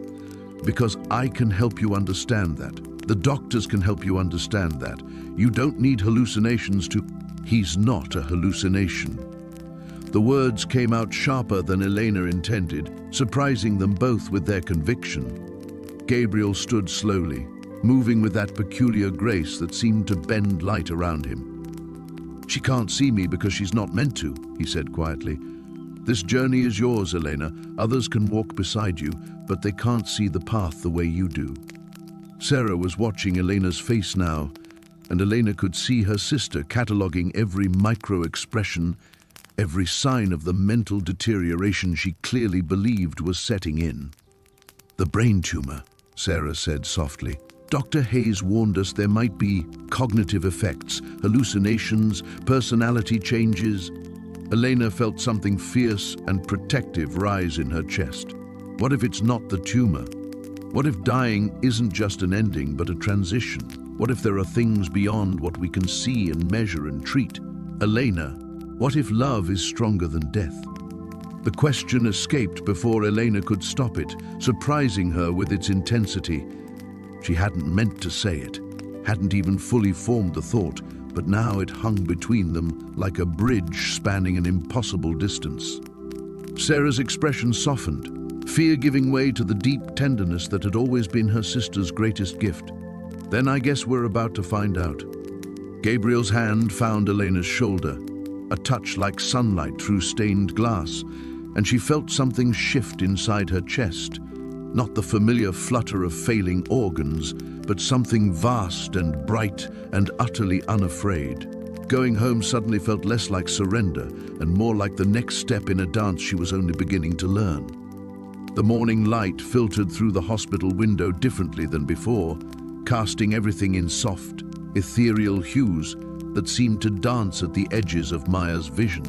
Because I can help you understand that. The doctors can help you understand that. You don't need hallucinations to... He's not a hallucination. The words came out sharper than Elena intended, surprising them both with their conviction. Gabriel stood slowly, moving with that peculiar grace that seemed to bend light around him. She can't see me because she's not meant to, he said quietly. This journey is yours, Elena. Others can walk beside you, but they can't see the path the way you do. Sarah was watching Elena's face now, and Elena could see her sister cataloging every micro-expression, every sign of the mental deterioration she clearly believed was setting in. The brain tumor, Sarah said softly. Dr. Hayes warned us there might be cognitive effects, hallucinations, personality changes. Elena felt something fierce and protective rise in her chest. What if it's not the tumor? What if dying isn't just an ending but a transition? What if there are things beyond what we can see and measure and treat? Elena, what if love is stronger than death? The question escaped before Elena could stop it, surprising her with its intensity. She hadn't meant to say it, hadn't even fully formed the thought, but now it hung between them like a bridge spanning an impossible distance. Sarah's expression softened, fear giving way to the deep tenderness that had always been her sister's greatest gift. Then I guess we're about to find out. Gabriel's hand found Elena's shoulder, a touch like sunlight through stained glass, and she felt something shift inside her chest. Not the familiar flutter of failing organs, but something vast and bright and utterly unafraid. Going home suddenly felt less like surrender and more like the next step in a dance she was only beginning to learn. The morning light filtered through the hospital window differently than before, casting everything in soft, ethereal hues that seemed to dance at the edges of Maya's vision.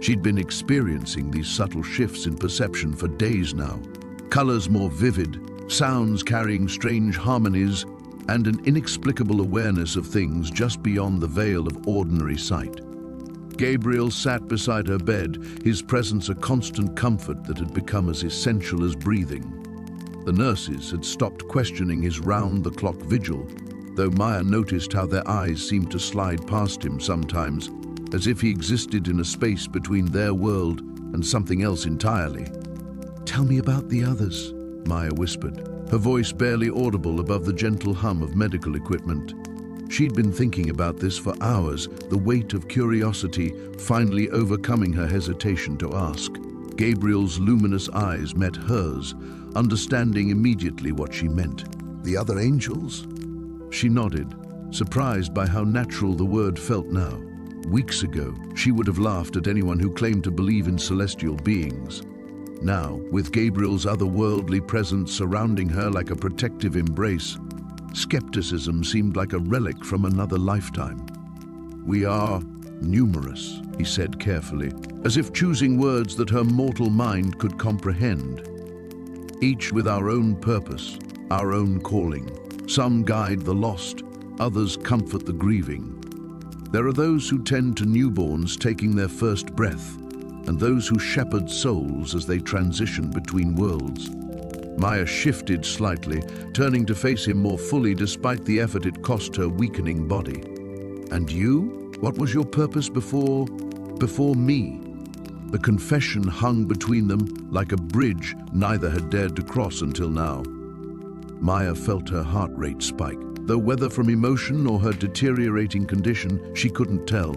She'd been experiencing these subtle shifts in perception for days now. Colors more vivid, sounds carrying strange harmonies, and an inexplicable awareness of things just beyond the veil of ordinary sight. Gabriel sat beside her bed, his presence a constant comfort that had become as essential as breathing. The nurses had stopped questioning his round-the-clock vigil, though Maya noticed how their eyes seemed to slide past him sometimes, as if he existed in a space between their world and something else entirely. "Tell me about the others," Maya whispered, her voice barely audible above the gentle hum of medical equipment. She'd been thinking about this for hours, the weight of curiosity finally overcoming her hesitation to ask. Gabriel's luminous eyes met hers, understanding immediately what she meant. "The other angels?" She nodded, surprised by how natural the word felt now. Weeks ago, she would have laughed at anyone who claimed to believe in celestial beings. Now, with Gabriel's otherworldly presence surrounding her like a protective embrace, skepticism seemed like a relic from another lifetime. "We are numerous," he said carefully, as if choosing words that her mortal mind could comprehend. "Each with our own purpose, our own calling. Some guide the lost, others comfort the grieving. There are those who tend to newborns taking their first breath, and those who shepherd souls as they transition between worlds." Maya shifted slightly, turning to face him more fully despite the effort it cost her weakening body. "And you? What was your purpose before me?" The confession hung between them like a bridge neither had dared to cross until now. Maya felt her heart rate spike, though whether from emotion or her deteriorating condition, she couldn't tell.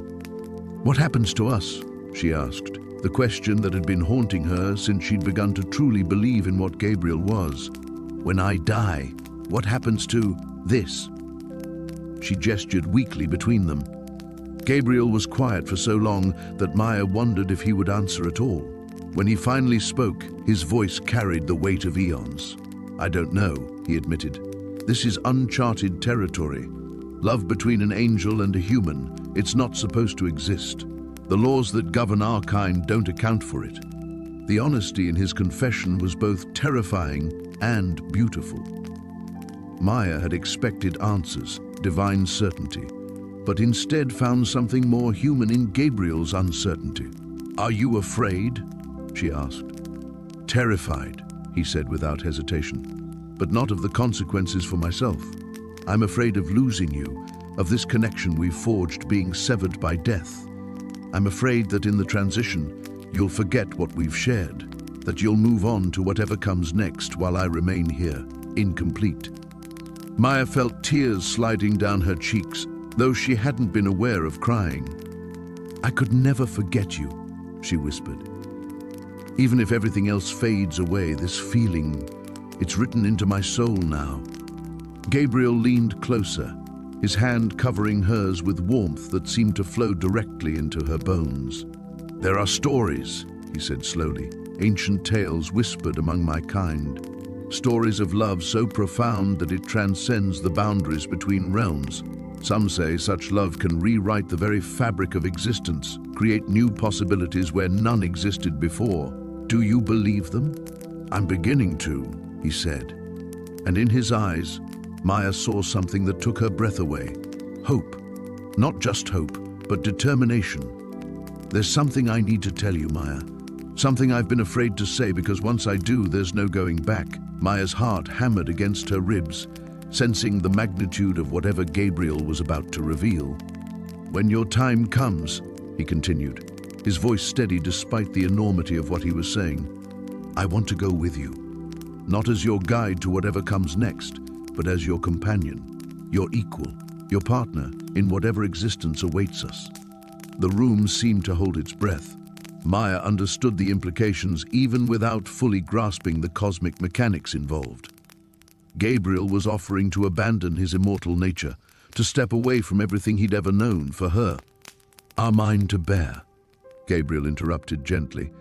"What happens to us?" she asked, the question that had been haunting her since she'd begun to truly believe in what Gabriel was. "When I die, what happens to this?" She gestured weakly between them. Gabriel was quiet for so long that Maya wondered if he would answer at all. When he finally spoke, his voice carried the weight of eons. "I don't know," he admitted. "This is uncharted territory. Love between an angel and a human. It's not supposed to exist. The laws that govern our kind don't account for it." The honesty in his confession was both terrifying and beautiful. Maya had expected answers, divine certainty, but instead found something more human in Gabriel's uncertainty. "Are you afraid?" she asked. "Terrified," he said without hesitation, "but not of the consequences for myself. I'm afraid of losing you, of this connection we've forged being severed by death. I'm afraid that in the transition, you'll forget what we've shared, that you'll move on to whatever comes next while I remain here, incomplete." Maya felt tears sliding down her cheeks, though she hadn't been aware of crying. "I could never forget you," she whispered. "Even if everything else fades away, this feeling, it's written into my soul now." Gabriel leaned closer, his hand covering hers with warmth that seemed to flow directly into her bones. "There are stories," he said slowly, "ancient tales whispered among my kind. Stories of love so profound that it transcends the boundaries between realms. Some say such love can rewrite the very fabric of existence, create new possibilities where none existed before. Do you believe them?" "I'm beginning to," he said. And in his eyes, Maya saw something that took her breath away. Hope. Not just hope, but determination. "There's something I need to tell you, Maya. Something I've been afraid to say because once I do, there's no going back." Maya's heart hammered against her ribs, sensing the magnitude of whatever Gabriel was about to reveal. "When your time comes," he continued, his voice steady despite the enormity of what he was saying, "I want to go with you. Not as your guide to whatever comes next, but as your companion, your equal, your partner in whatever existence awaits us." The room seemed to hold its breath. Maya understood the implications even without fully grasping the cosmic mechanics involved. Gabriel was offering to abandon his immortal nature, to step away from everything he'd ever known for her. "Our mind to bear," Gabriel interrupted gently.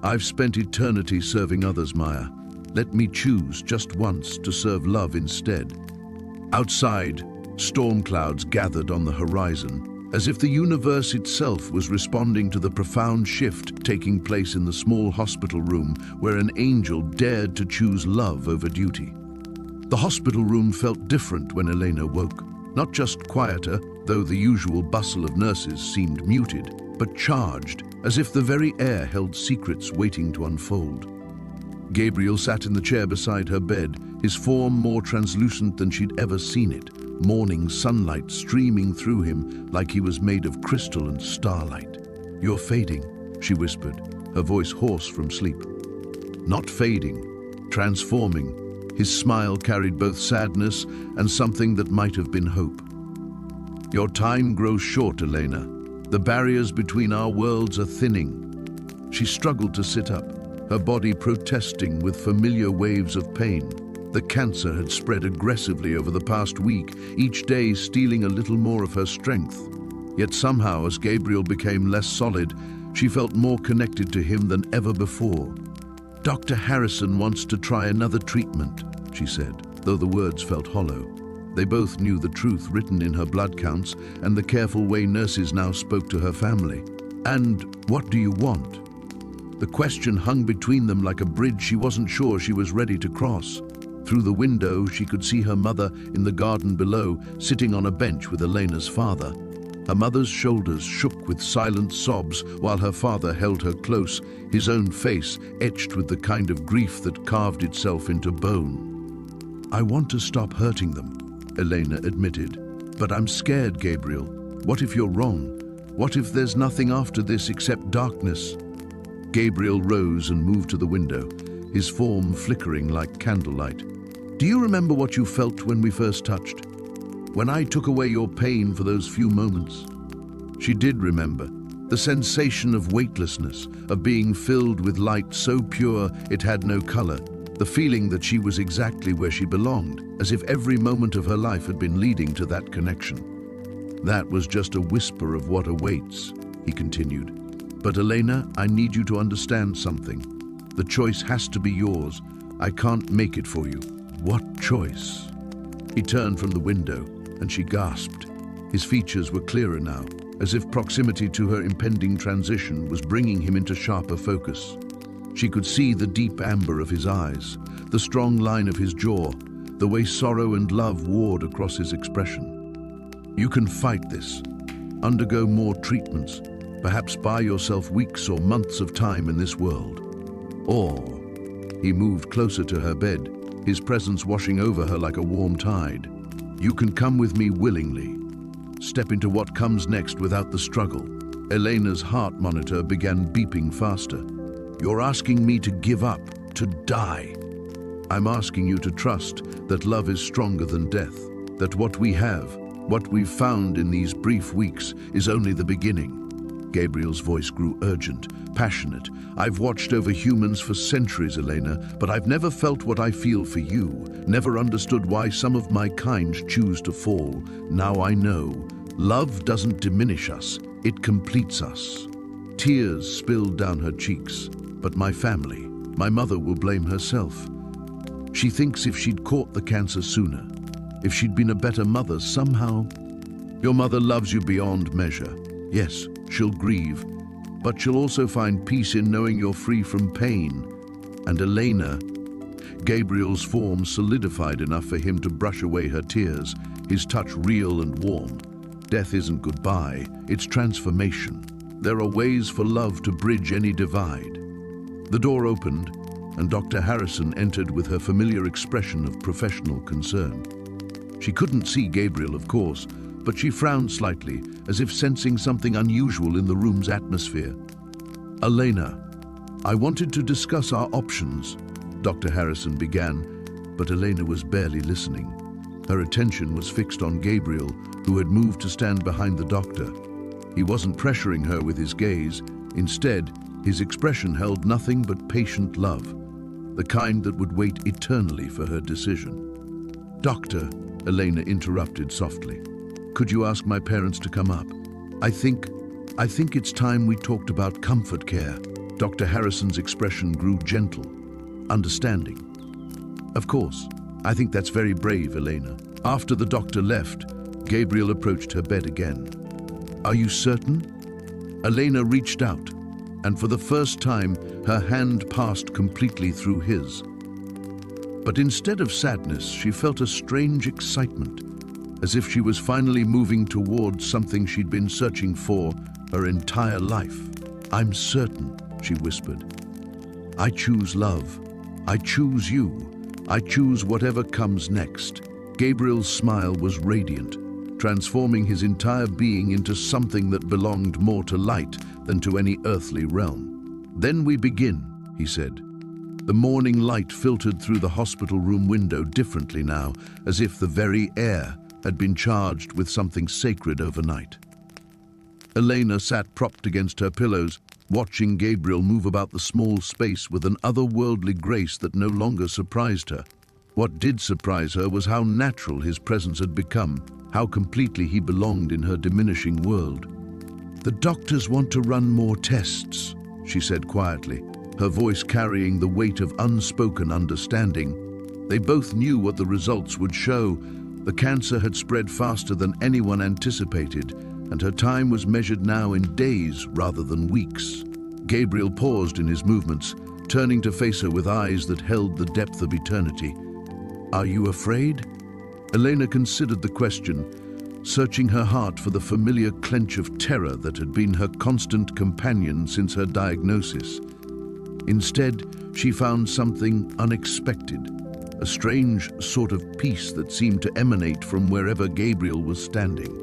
"I've spent eternity serving others, Maya. Let me choose just once to serve love instead." Outside, storm clouds gathered on the horizon, as if the universe itself was responding to the profound shift taking place in the small hospital room where an angel dared to choose love over duty. The hospital room felt different when Elena woke, not just quieter, though the usual bustle of nurses seemed muted, but charged, as if the very air held secrets waiting to unfold. Gabriel sat in the chair beside her bed, his form more translucent than she'd ever seen it, morning sunlight streaming through him like he was made of crystal and starlight. "You're fading," she whispered, her voice hoarse from sleep. Not fading, transforming. His smile carried both sadness and something that might have been hope. "Your time grows short, Elena. The barriers between our worlds are thinning." She struggled to sit up, her body protesting with familiar waves of pain. The cancer had spread aggressively over the past week, each day stealing a little more of her strength. Yet somehow, as Gabriel became less solid, she felt more connected to him than ever before. "Dr. Harrison wants to try another treatment," she said, though the words felt hollow. They both knew the truth written in her blood counts and the careful way nurses now spoke to her family. "And what do you want?" The question hung between them like a bridge she wasn't sure she was ready to cross. Through the window, she could see her mother in the garden below, sitting on a bench with Elena's father. Her mother's shoulders shook with silent sobs while her father held her close, his own face etched with the kind of grief that carved itself into bone. "I want to stop hurting them," Elena admitted. "But I'm scared, Gabriel. What if you're wrong? What if there's nothing after this except darkness?" Gabriel rose and moved to the window, his form flickering like candlelight. "Do you remember what you felt when we first touched? When I took away your pain for those few moments?" She did remember. The sensation of weightlessness, of being filled with light so pure it had no color. The feeling that she was exactly where she belonged, as if every moment of her life had been leading to that connection. "That was just a whisper of what awaits," he continued. "But Elena, I need you to understand something. The choice has to be yours. I can't make it for you." "What choice?" He turned from the window, and she gasped. His features were clearer now, as if proximity to her impending transition was bringing him into sharper focus. She could see the deep amber of his eyes, the strong line of his jaw, the way sorrow and love warred across his expression. "You can fight this, undergo more treatments, perhaps buy yourself weeks or months of time in this world. Or," he moved closer to her bed, his presence washing over her like a warm tide, "you can come with me willingly. Step into what comes next without the struggle." Elena's heart monitor began beeping faster. "You're asking me to give up, to die." "I'm asking you to trust that love is stronger than death, that what we have, what we've found in these brief weeks, is only the beginning." Gabriel's voice grew urgent, passionate. "I've watched over humans for centuries, Elena, but I've never felt what I feel for you, never understood why some of my kind choose to fall. Now I know. Love doesn't diminish us, it completes us." Tears spilled down her cheeks. "But my family, my mother will blame herself. She thinks if she'd caught the cancer sooner, if she'd been a better mother somehow." "Your mother loves you beyond measure. Yes, she'll grieve, but she'll also find peace in knowing you're free from pain. And Elena..." Gabriel's form solidified enough for him to brush away her tears, his touch real and warm. "Death isn't goodbye, it's transformation. There are ways for love to bridge any divide." The door opened, and Dr. Harrison entered with her familiar expression of professional concern. She couldn't see Gabriel, of course, but she frowned slightly, as if sensing something unusual in the room's atmosphere. "Elena, I wanted to discuss our options," Dr. Harrison began, but Elena was barely listening. Her attention was fixed on Gabriel, who had moved to stand behind the doctor. He wasn't pressuring her with his gaze. Instead, his expression held nothing but patient love, the kind that would wait eternally for her decision. "Doctor," Elena interrupted softly, "could you ask my parents to come up? I think it's time we talked about comfort care." Dr. Harrison's expression grew gentle, understanding. "Of course, I think that's very brave, Elena." After the doctor left, Gabriel approached her bed again. "Are you certain?" Elena reached out, and for the first time, her hand passed completely through his. But instead of sadness, she felt a strange excitement, as if she was finally moving towards something she'd been searching for her entire life. "I'm certain," she whispered. "I choose love. I choose you. I choose whatever comes next." Gabriel's smile was radiant, transforming his entire being into something that belonged more to light than to any earthly realm. "Then we begin," he said. The morning light filtered through the hospital room window differently now, as if the very air had been charged with something sacred overnight. Elena sat propped against her pillows, watching Gabriel move about the small space with an otherworldly grace that no longer surprised her. What did surprise her was how natural his presence had become, how completely he belonged in her diminishing world. "The doctors want to run more tests," she said quietly, her voice carrying the weight of unspoken understanding. They both knew what the results would show. The cancer had spread faster than anyone anticipated, and her time was measured now in days rather than weeks. Gabriel paused in his movements, turning to face her with eyes that held the depth of eternity. "Are you afraid?" Elena considered the question, searching her heart for the familiar clench of terror that had been her constant companion since her diagnosis. Instead, she found something unexpected, a strange sort of peace that seemed to emanate from wherever Gabriel was standing.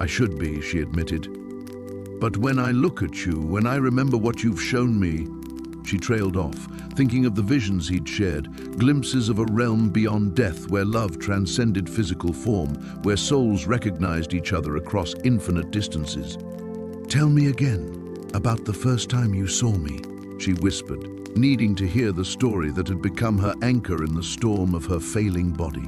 "I should be," she admitted. "But when I look at you, when I remember what you've shown me..." She trailed off, thinking of the visions he'd shared, glimpses of a realm beyond death where love transcended physical form, where souls recognized each other across infinite distances. "Tell me again about the first time you saw me," she whispered, needing to hear the story that had become her anchor in the storm of her failing body.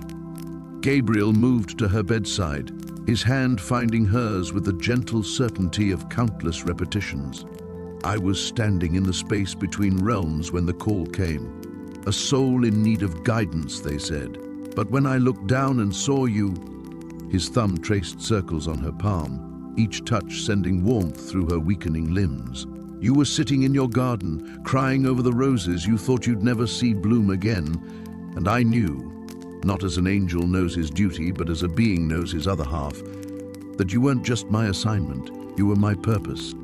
Gabriel moved to her bedside, his hand finding hers with the gentle certainty of countless repetitions. "I was standing in the space between realms when the call came. A soul in need of guidance," they said. "But when I looked down and saw you..." His thumb traced circles on her palm, each touch sending warmth through her weakening limbs. "You were sitting in your garden, crying over the roses you thought you'd never see bloom again, and I knew, not as an angel knows his duty, but as a being knows his other half, that you weren't just my assignment, you were my purpose."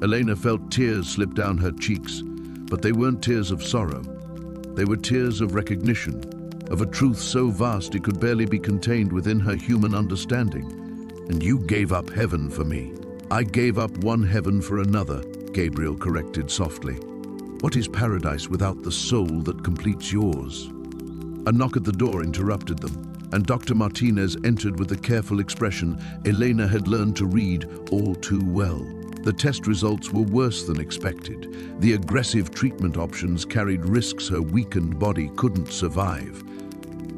Elena felt tears slip down her cheeks, but they weren't tears of sorrow. They were tears of recognition, of a truth so vast it could barely be contained within her human understanding. "And you gave up heaven for me." "I gave up one heaven for another," Gabriel corrected softly. "What is paradise without the soul that completes yours?" A knock at the door interrupted them, and Dr. Martinez entered with the careful expression Elena had learned to read all too well. The test results were worse than expected. The aggressive treatment options carried risks her weakened body couldn't survive.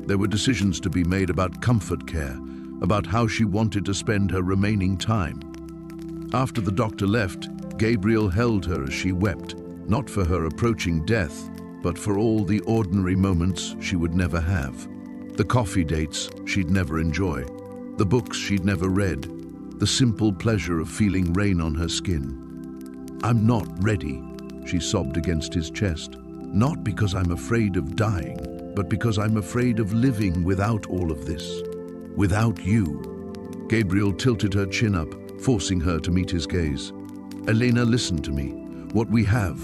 There were decisions to be made about comfort care, about how she wanted to spend her remaining time. After the doctor left, Gabriel held her as she wept, not for her approaching death, but for all the ordinary moments she would never have. The coffee dates she'd never enjoy, the books she'd never read, the simple pleasure of feeling rain on her skin. "I'm not ready," she sobbed against his chest. "Not because I'm afraid of dying, but because I'm afraid of living without all of this. Without you." Gabriel tilted her chin up, forcing her to meet his gaze. "Elena, listen to me. What we have,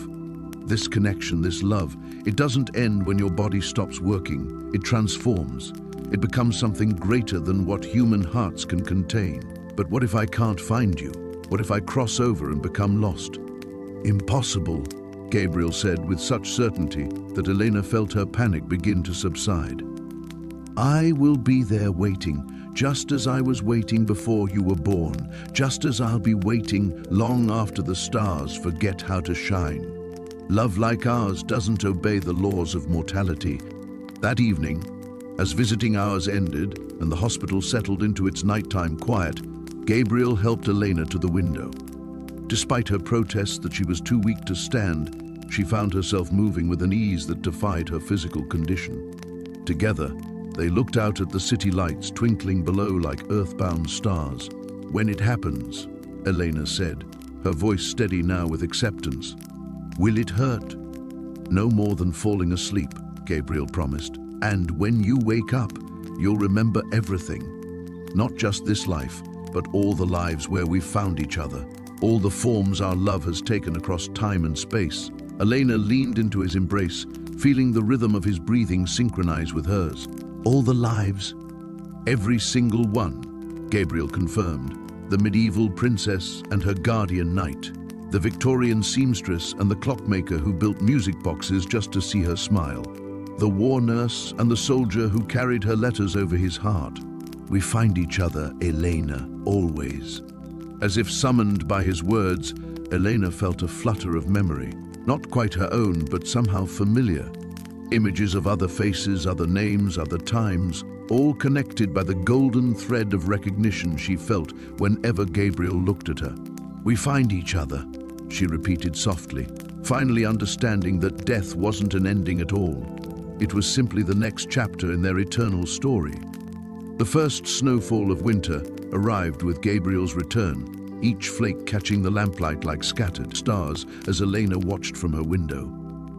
this connection, this love, it doesn't end when your body stops working. It transforms. It becomes something greater than what human hearts can contain. But what if I can't find you? What if I cross over and become lost?" "Impossible," Gabriel said with such certainty that Elena felt her panic begin to subside. "I will be there waiting, just as I was waiting before you were born, just as I'll be waiting long after the stars forget how to shine. Love like ours doesn't obey the laws of mortality." That evening, as visiting hours ended and the hospital settled into its nighttime quiet, Gabriel helped Elena to the window. Despite her protests that she was too weak to stand, she found herself moving with an ease that defied her physical condition. Together, they looked out at the city lights twinkling below like earthbound stars. "When it happens," Elena said, her voice steady now with acceptance, "will it hurt?" "No more than falling asleep," Gabriel promised. "And when you wake up, you'll remember everything. Not just this life, but all the lives where we've found each other, all the forms our love has taken across time and space." Elena leaned into his embrace, feeling the rhythm of his breathing synchronize with hers. "All the lives," Every single one, Gabriel confirmed. The medieval princess and her guardian knight. The Victorian seamstress and the clockmaker who built music boxes just to see her smile. The war nurse and the soldier who carried her letters over his heart. We find each other, Elena, always. As if summoned by his words, Elena felt a flutter of memory. Not quite her own, but somehow familiar. Images of other faces, other names, other times, all connected by the golden thread of recognition she felt whenever Gabriel looked at her. We find each other, she repeated softly, finally understanding that death wasn't an ending at all. It was simply the next chapter in their eternal story. The first snowfall of winter arrived with Gabriel's return, each flake catching the lamplight like scattered stars as Elena watched from her window.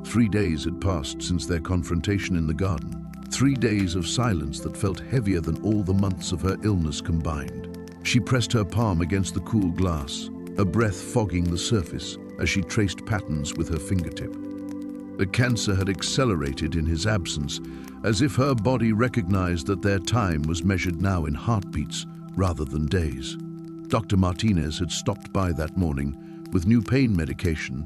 3 days had passed since their confrontation in the garden. 3 days of silence that felt heavier than all the months of her illness combined. She pressed her palm against the cool glass, her breath fogging the surface as she traced patterns with her fingertip. The cancer had accelerated in his absence, as if her body recognized that their time was measured now in heartbeats rather than days. Dr. Martinez had stopped by that morning with new pain medication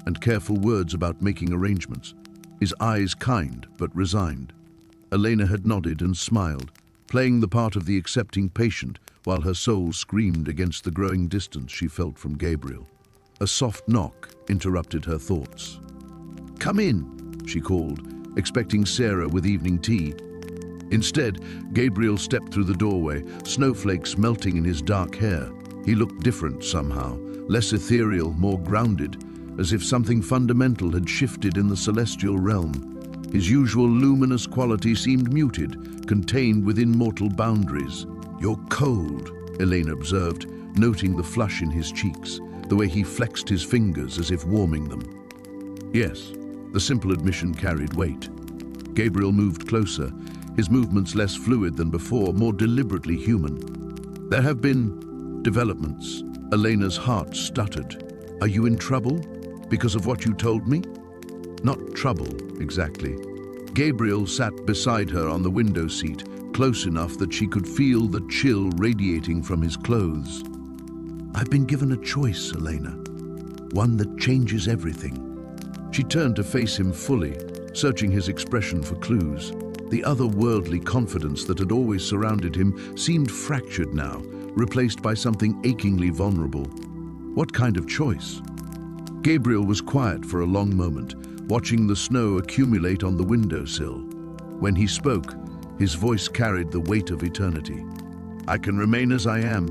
and careful words about making arrangements, his eyes kind but resigned. Elena had nodded and smiled, playing the part of the accepting patient while her soul screamed against the growing distance she felt from Gabriel. A soft knock interrupted her thoughts. "Come in," she called, expecting Sarah with evening tea. Instead, Gabriel stepped through the doorway, snowflakes melting in his dark hair. He looked different somehow, less ethereal, more grounded, as if something fundamental had shifted in the celestial realm. His usual luminous quality seemed muted, contained within mortal boundaries. "You're cold," Elena observed, noting the flush in his cheeks, the way he flexed his fingers as if warming them. Yes, the simple admission carried weight. Gabriel moved closer, his movements less fluid than before, more deliberately human. "There have been developments." Elena's heart stuttered. "Are you in trouble? Because of what you told me?" "Not trouble, exactly." Gabriel sat beside her on the window seat, close enough that she could feel the chill radiating from his clothes. "I've been given a choice, Elena. One that changes everything." She turned to face him fully, searching his expression for clues. The otherworldly confidence that had always surrounded him seemed fractured now, replaced by something achingly vulnerable. What kind of choice? Gabriel was quiet for a long moment, watching the snow accumulate on the windowsill. When he spoke, his voice carried the weight of eternity. "I can remain as I am,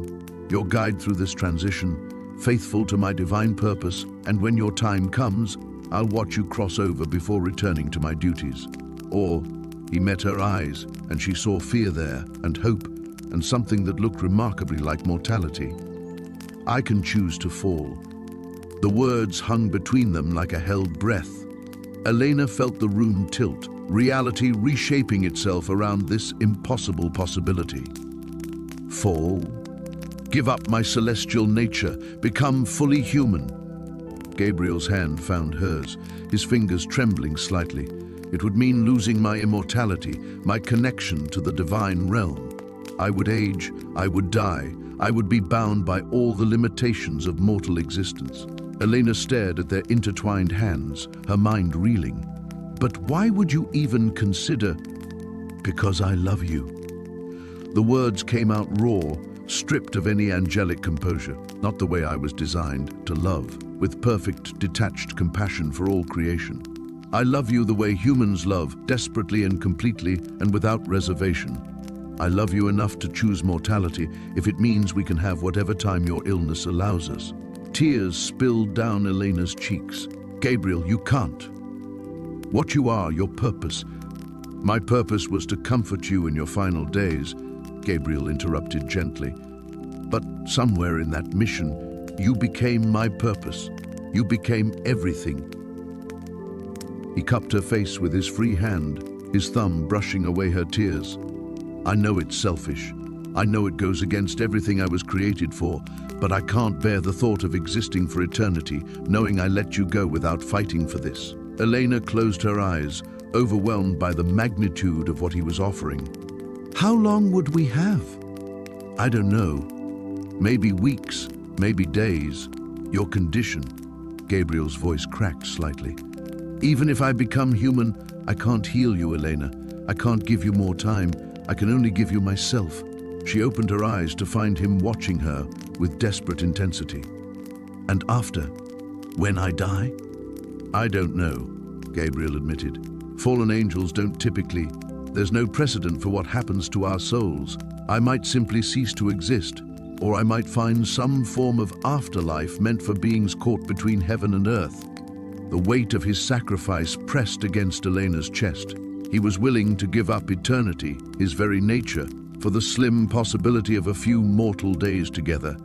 your guide through this transition, faithful to my divine purpose, and when your time comes, I'll watch you cross over before returning to my duties." Or, he met her eyes, and she saw fear there, and hope, and something that looked remarkably like mortality. "I can choose to fall." The words hung between them like a held breath. Elena felt the room tilt, reality reshaping itself around this impossible possibility. Fall? Give up my celestial nature, become fully human. Gabriel's hand found hers, his fingers trembling slightly. It would mean losing my immortality, my connection to the divine realm. I would age, I would die, I would be bound by all the limitations of mortal existence. Elena stared at their intertwined hands, her mind reeling. "But why would you even consider?" "Because I love you." The words came out raw, stripped of any angelic composure, not the way I was designed to love, with perfect, detached compassion for all creation. I love you the way humans love, desperately and completely and without reservation. I love you enough to choose mortality if it means we can have whatever time your illness allows us. Tears spilled down Elena's cheeks. "Gabriel, you can't. What you are, your purpose." "My purpose was to comfort you in your final days," Gabriel interrupted gently. "But somewhere in that mission, you became my purpose. You became everything." He cupped her face with his free hand, his thumb brushing away her tears. "I know it's selfish. I know it goes against everything I was created for, but I can't bear the thought of existing for eternity, knowing I let you go without fighting for this." Elena closed her eyes, overwhelmed by the magnitude of what he was offering. How long would we have? I don't know. Maybe weeks, maybe days. Your condition. Gabriel's voice cracked slightly. Even if I become human, I can't heal you, Elena. I can't give you more time. I can only give you myself. She opened her eyes to find him watching her with desperate intensity. And after, when I die? I don't know, Gabriel admitted. Fallen angels don't typically. There's no precedent for what happens to our souls. I might simply cease to exist, or I might find some form of afterlife meant for beings caught between heaven and earth. The weight of his sacrifice pressed against Elena's chest. He was willing to give up eternity, his very nature, for the slim possibility of a few mortal days together.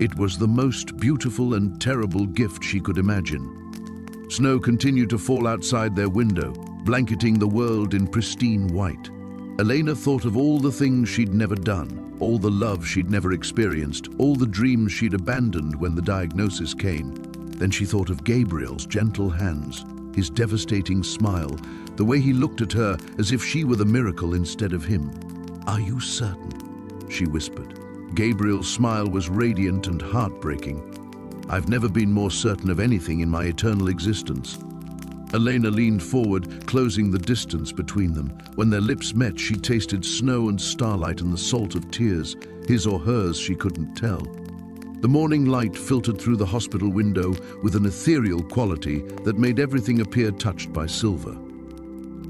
It was the most beautiful and terrible gift she could imagine. Snow continued to fall outside their window, blanketing the world in pristine white. Elena thought of all the things she'd never done, all the love she'd never experienced, all the dreams she'd abandoned when the diagnosis came. Then she thought of Gabriel's gentle hands, his devastating smile, the way he looked at her as if she were the miracle instead of him. "Are you certain?" she whispered. Gabriel's smile was radiant and heartbreaking. "I've never been more certain of anything in my eternal existence." Elena leaned forward, closing the distance between them. When their lips met, she tasted snow and starlight and the salt of tears, his or hers, she couldn't tell. The morning light filtered through the hospital window with an ethereal quality that made everything appear touched by silver.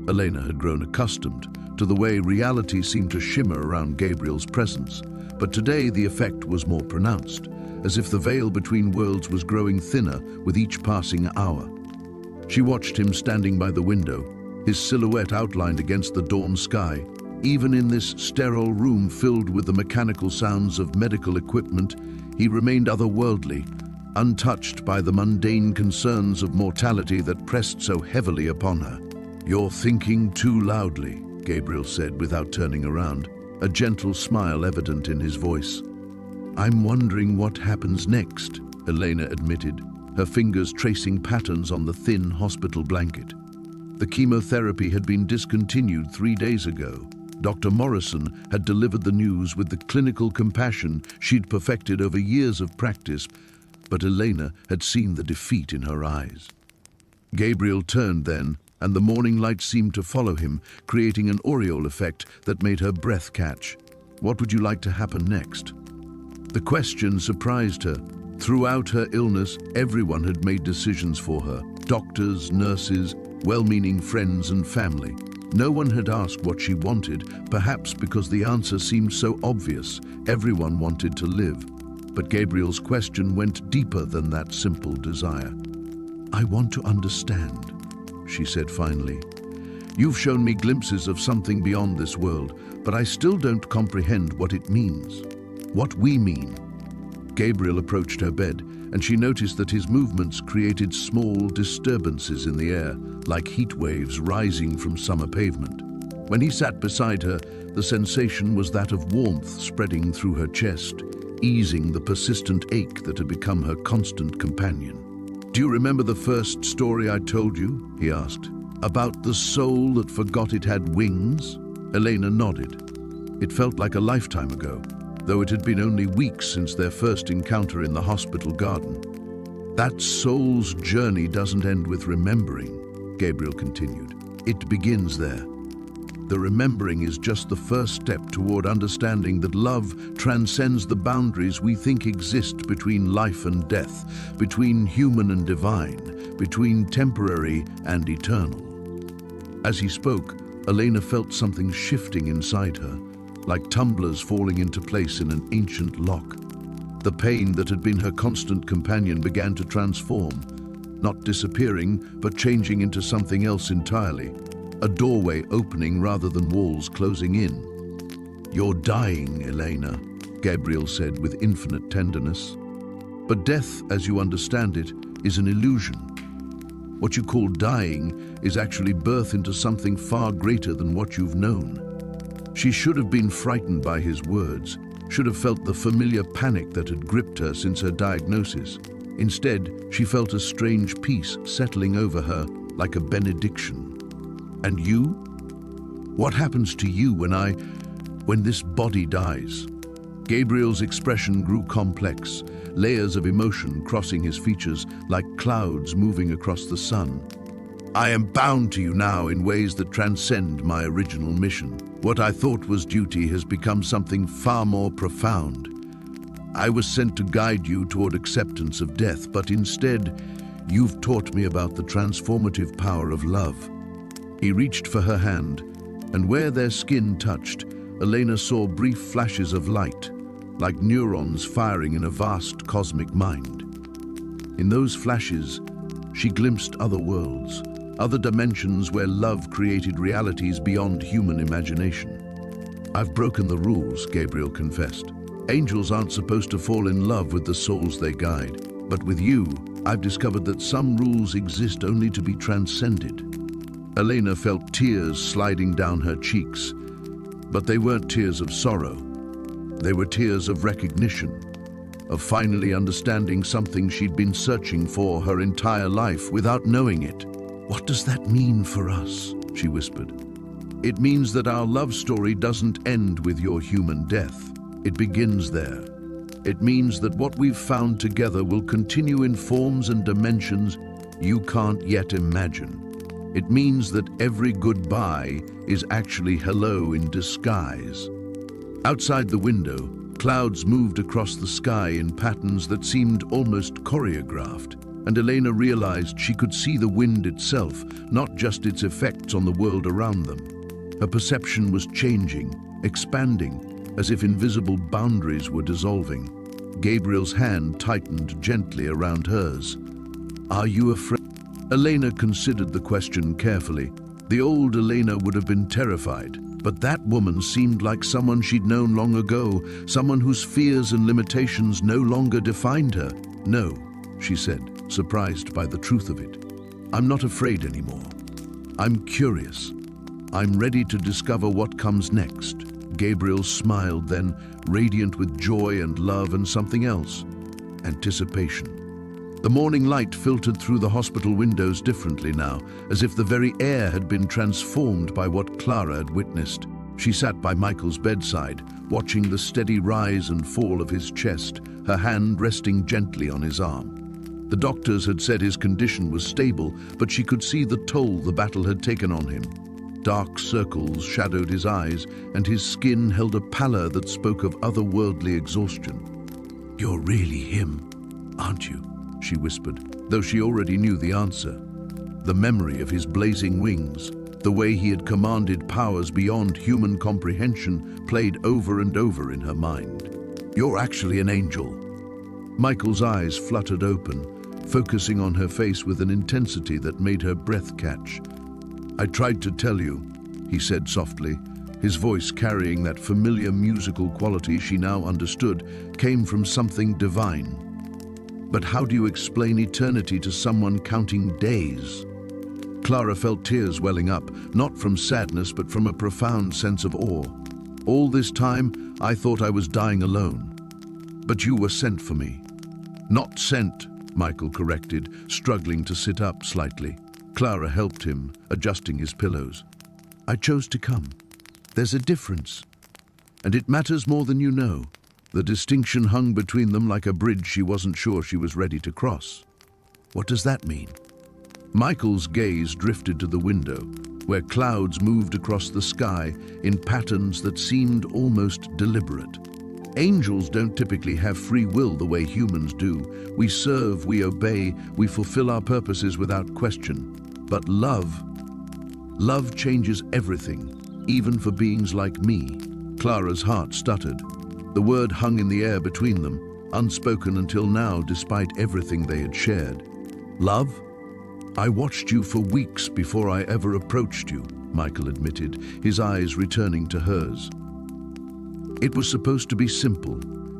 Elena had grown accustomed to the way reality seemed to shimmer around Gabriel's presence, but today the effect was more pronounced, as if the veil between worlds was growing thinner with each passing hour. She watched him standing by the window, his silhouette outlined against the dawn sky. Even in this sterile room filled with the mechanical sounds of medical equipment, he remained otherworldly, untouched by the mundane concerns of mortality that pressed so heavily upon her. "You're thinking too loudly," Gabriel said without turning around, a gentle smile evident in his voice. "I'm wondering what happens next," Elena admitted, her fingers tracing patterns on the thin hospital blanket. The chemotherapy had been discontinued 3 days ago. Dr. Morrison had delivered the news with the clinical compassion she'd perfected over years of practice, but Elena had seen the defeat in her eyes. Gabriel turned then, and the morning light seemed to follow him, creating an aureole effect that made her breath catch. "What would you like to happen next?" The question surprised her. Throughout her illness, everyone had made decisions for her. Doctors, nurses, well-meaning friends and family. No one had asked what she wanted, perhaps because the answer seemed so obvious. Everyone wanted to live. But Gabriel's question went deeper than that simple desire. "I want to understand," she said finally. "You've shown me glimpses of something beyond this world, but I still don't comprehend what it means. What we mean." Gabriel approached her bed, and she noticed that his movements created small disturbances in the air, like heat waves rising from summer pavement. When he sat beside her, the sensation was that of warmth spreading through her chest, easing the persistent ache that had become her constant companion. "Do you remember the first story I told you?" he asked. "About the soul that forgot it had wings?" Elena nodded. It felt like a lifetime ago, though it had been only weeks since their first encounter in the hospital garden. "That soul's journey doesn't end with remembering," Gabriel continued. "It begins there. The remembering is just the first step toward understanding that love transcends the boundaries we think exist between life and death, between human and divine, between temporary and eternal." As he spoke, Elena felt something shifting inside her, like tumblers falling into place in an ancient lock. The pain that had been her constant companion began to transform, not disappearing, but changing into something else entirely, a doorway opening rather than walls closing in. "You're dying, Elena," Gabriel said with infinite tenderness. "But death, as you understand it, is an illusion. What you call dying is actually birth into something far greater than what you've known." She should have been frightened by his words, should have felt the familiar panic that had gripped her since her diagnosis. Instead, she felt a strange peace settling over her like a benediction. "And you? What happens to you when I..." when this body dies. Gabriel's expression grew complex, layers of emotion crossing his features like clouds moving across the sun. I am bound to you now in ways that transcend my original mission. What I thought was duty has become something far more profound. I was sent to guide you toward acceptance of death, but instead, you've taught me about the transformative power of love. He reached for her hand, and where their skin touched, Elena saw brief flashes of light, like neurons firing in a vast cosmic mind. In those flashes, she glimpsed other worlds, other dimensions where love created realities beyond human imagination. I've broken the rules, Gabriel confessed. Angels aren't supposed to fall in love with the souls they guide. But with you, I've discovered that some rules exist only to be transcended. Elena felt tears sliding down her cheeks, but they weren't tears of sorrow. They were tears of recognition, of finally understanding something she'd been searching for her entire life without knowing it. What does that mean for us? She whispered. It means that our love story doesn't end with your human death. It begins there. It means that what we've found together will continue in forms and dimensions you can't yet imagine. It means that every goodbye is actually hello in disguise. Outside the window, clouds moved across the sky in patterns that seemed almost choreographed, and Elena realized she could see the wind itself, not just its effects on the world around them. Her perception was changing, expanding, as if invisible boundaries were dissolving. Gabriel's hand tightened gently around hers. Are you afraid? Elena considered the question carefully. The old Elena would have been terrified, but that woman seemed like someone she'd known long ago, someone whose fears and limitations no longer defined her. No, she said, surprised by the truth of it. I'm not afraid anymore. I'm curious. I'm ready to discover what comes next. Gabriel smiled then, radiant with joy and love and something else, anticipation. The morning light filtered through the hospital windows differently now, as if the very air had been transformed by what Clara had witnessed. She sat by Michael's bedside, watching the steady rise and fall of his chest, her hand resting gently on his arm. The doctors had said his condition was stable, but she could see the toll the battle had taken on him. Dark circles shadowed his eyes, and his skin held a pallor that spoke of otherworldly exhaustion. You're really him, aren't you? She whispered, though she already knew the answer. The memory of his blazing wings, the way he had commanded powers beyond human comprehension, played over and over in her mind. You're actually an angel. Michael's eyes fluttered open, focusing on her face with an intensity that made her breath catch. I tried to tell you, he said softly, his voice carrying that familiar musical quality she now understood came from something divine. But how do you explain eternity to someone counting days? Clara felt tears welling up, not from sadness but from a profound sense of awe. All this time, I thought I was dying alone. But you were sent for me. Not sent, Michael corrected, struggling to sit up slightly. Clara helped him, adjusting his pillows. I chose to come. There's a difference. And it matters more than you know. The distinction hung between them like a bridge she wasn't sure she was ready to cross. What does that mean? Michael's gaze drifted to the window, where clouds moved across the sky in patterns that seemed almost deliberate. Angels don't typically have free will the way humans do. We serve, we obey, we fulfill our purposes without question. But love changes everything, even for beings like me. Clara's heart stuttered. The word hung in the air between them, unspoken until now despite everything they had shared. Love? I watched you for weeks before I ever approached you, Michael admitted, his eyes returning to hers. It was supposed to be simple.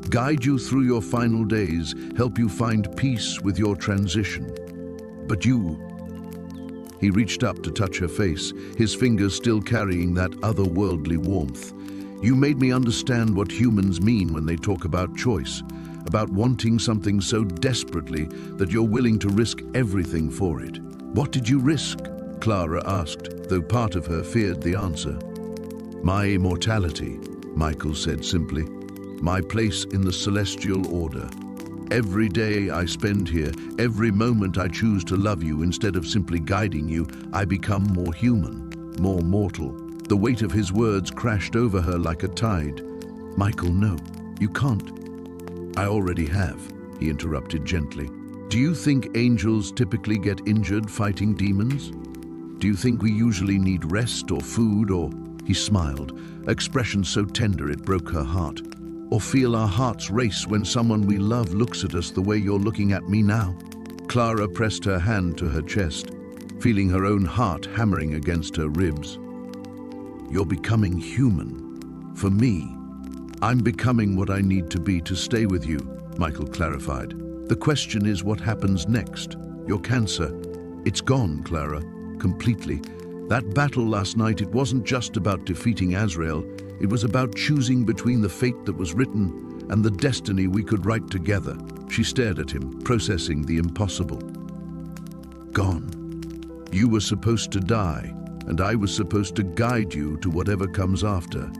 Guide you through your final days, help you find peace with your transition. But you... He reached up to touch her face, his fingers still carrying that otherworldly warmth. You made me understand what humans mean when they talk about choice, about wanting something so desperately that you're willing to risk everything for it. What did you risk? Clara asked, though part of her feared the answer. My immortality, Michael said simply. My place in the celestial order. Every day I spend here, every moment I choose to love you instead of simply guiding you, I become more human, more mortal. The weight of his words crashed over her like a tide. Michael, no, you can't. I already have, he interrupted gently. Do you think angels typically get injured fighting demons? Do you think we usually need rest or food or... He smiled, expression so tender it broke her heart. Or feel our hearts race when someone we love looks at us the way you're looking at me now? Clara pressed her hand to her chest, feeling her own heart hammering against her ribs. You're becoming human. For me, I'm becoming what I need to be to stay with you, Michael clarified. The question is what happens next. Your cancer. It's gone, Clara, completely. That battle last night, it wasn't just about defeating Azrael. It was about choosing between the fate that was written and the destiny we could write together. She stared at him, processing the impossible. Gone. You were supposed to die, and I was supposed to guide you to whatever comes after.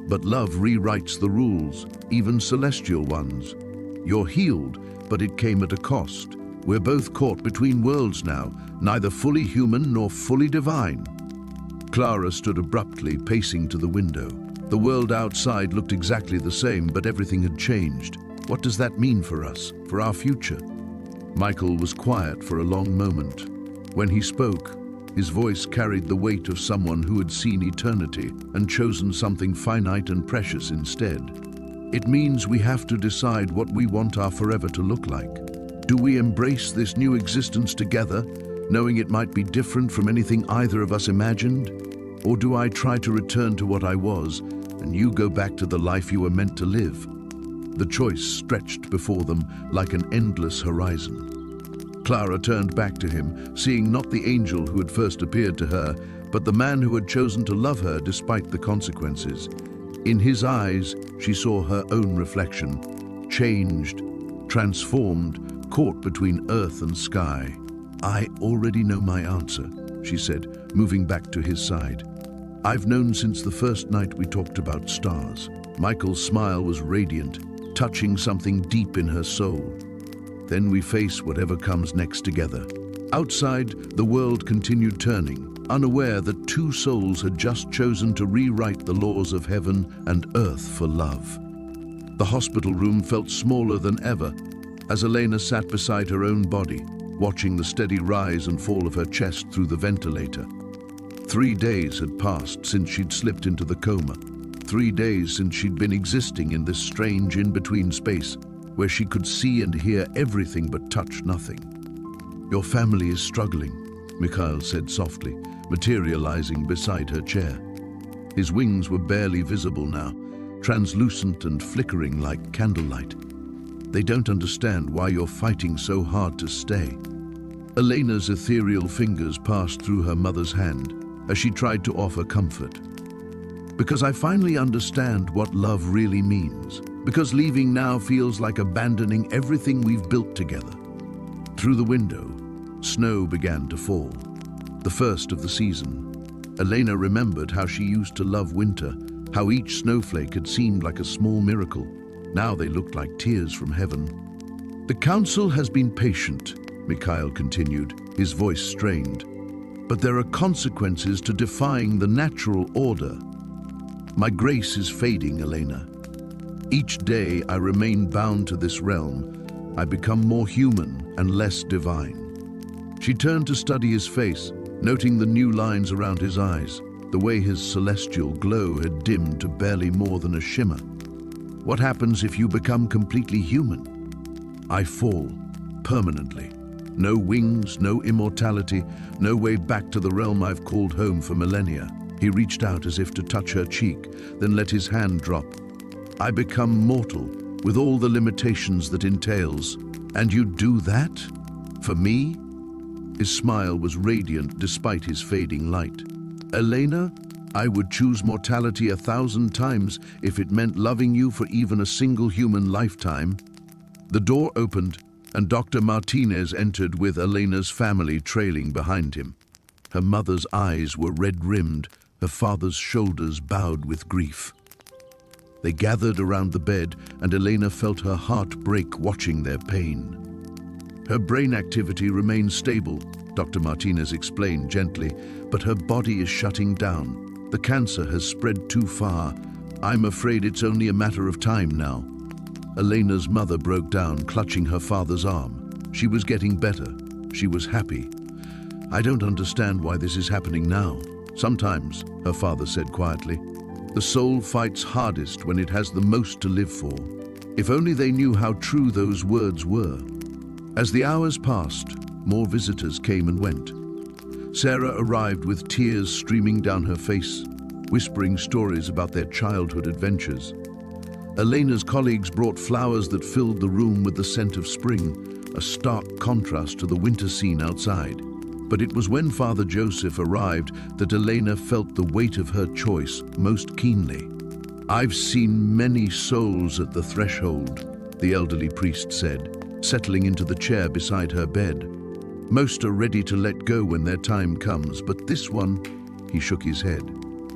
But love rewrites the rules, even celestial ones. You're healed, but it came at a cost. We're both caught between worlds now, neither fully human nor fully divine. Clara stood abruptly, pacing to the window. The world outside looked exactly the same, but everything had changed. What does that mean for us, for our future? Michael was quiet for a long moment. When he spoke, his voice carried the weight of someone who had seen eternity and chosen something finite and precious instead. It means we have to decide what we want our forever to look like. Do we embrace this new existence together, knowing it might be different from anything either of us imagined? Or do I try to return to what I was, and you go back to the life you were meant to live? The choice stretched before them like an endless horizon. Clara turned back to him, seeing not the angel who had first appeared to her, but the man who had chosen to love her despite the consequences. In his eyes, she saw her own reflection, changed, transformed, caught between earth and sky. I already know my answer, she said, moving back to his side. I've known since the first night we talked about stars. Michael's smile was radiant, touching something deep in her soul. Then we face whatever comes next together. Outside, the world continued turning, unaware that two souls had just chosen to rewrite the laws of heaven and earth for love. The hospital room felt smaller than ever, as Elena sat beside her own body, watching the steady rise and fall of her chest through the ventilator. 3 days had passed since she'd slipped into the coma. 3 days since she'd been existing in this strange in-between space, where she could see and hear everything but touch nothing. Your family is struggling, Mikhail said softly, materializing beside her chair. His wings were barely visible now, translucent and flickering like candlelight. They don't understand why you're fighting so hard to stay. Elena's ethereal fingers passed through her mother's hand as she tried to offer comfort. Because I finally understand what love really means. Because leaving now feels like abandoning everything we've built together. Through the window, snow began to fall. The first of the season. Elena remembered how she used to love winter, how each snowflake had seemed like a small miracle. Now they looked like tears from heaven. The council has been patient, Mikhail continued, his voice strained. But there are consequences to defying the natural order. My grace is fading, Elena. Each day I remain bound to this realm. I become more human and less divine. She turned to study his face, noting the new lines around his eyes, the way his celestial glow had dimmed to barely more than a shimmer. What happens if you become completely human? I fall, permanently. No wings, no immortality, no way back to the realm I've called home for millennia. He reached out as if to touch her cheek, then let his hand drop. I become mortal, with all the limitations that entails. And you do that? For me? His smile was radiant despite his fading light. Elena, I would choose mortality 1,000 times if it meant loving you for even a single human lifetime. The door opened, and Dr. Martinez entered with Elena's family trailing behind him. Her mother's eyes were red-rimmed, her father's shoulders bowed with grief. They gathered around the bed, and Elena felt her heart break watching their pain. Her brain activity remains stable, Dr. Martinez explained gently, but her body is shutting down. The cancer has spread too far. I'm afraid it's only a matter of time now. Elena's mother broke down, clutching her father's arm. She was getting better. She was happy. I don't understand why this is happening now. Sometimes, her father said quietly, the soul fights hardest when it has the most to live for. If only they knew how true those words were. As the hours passed, more visitors came and went. Sarah arrived with tears streaming down her face, whispering stories about their childhood adventures. Elena's colleagues brought flowers that filled the room with the scent of spring, a stark contrast to the winter scene outside. But it was when Father Joseph arrived that Elena felt the weight of her choice most keenly. I've seen many souls at the threshold, the elderly priest said, settling into the chair beside her bed. Most are ready to let go when their time comes, but this one, he shook his head.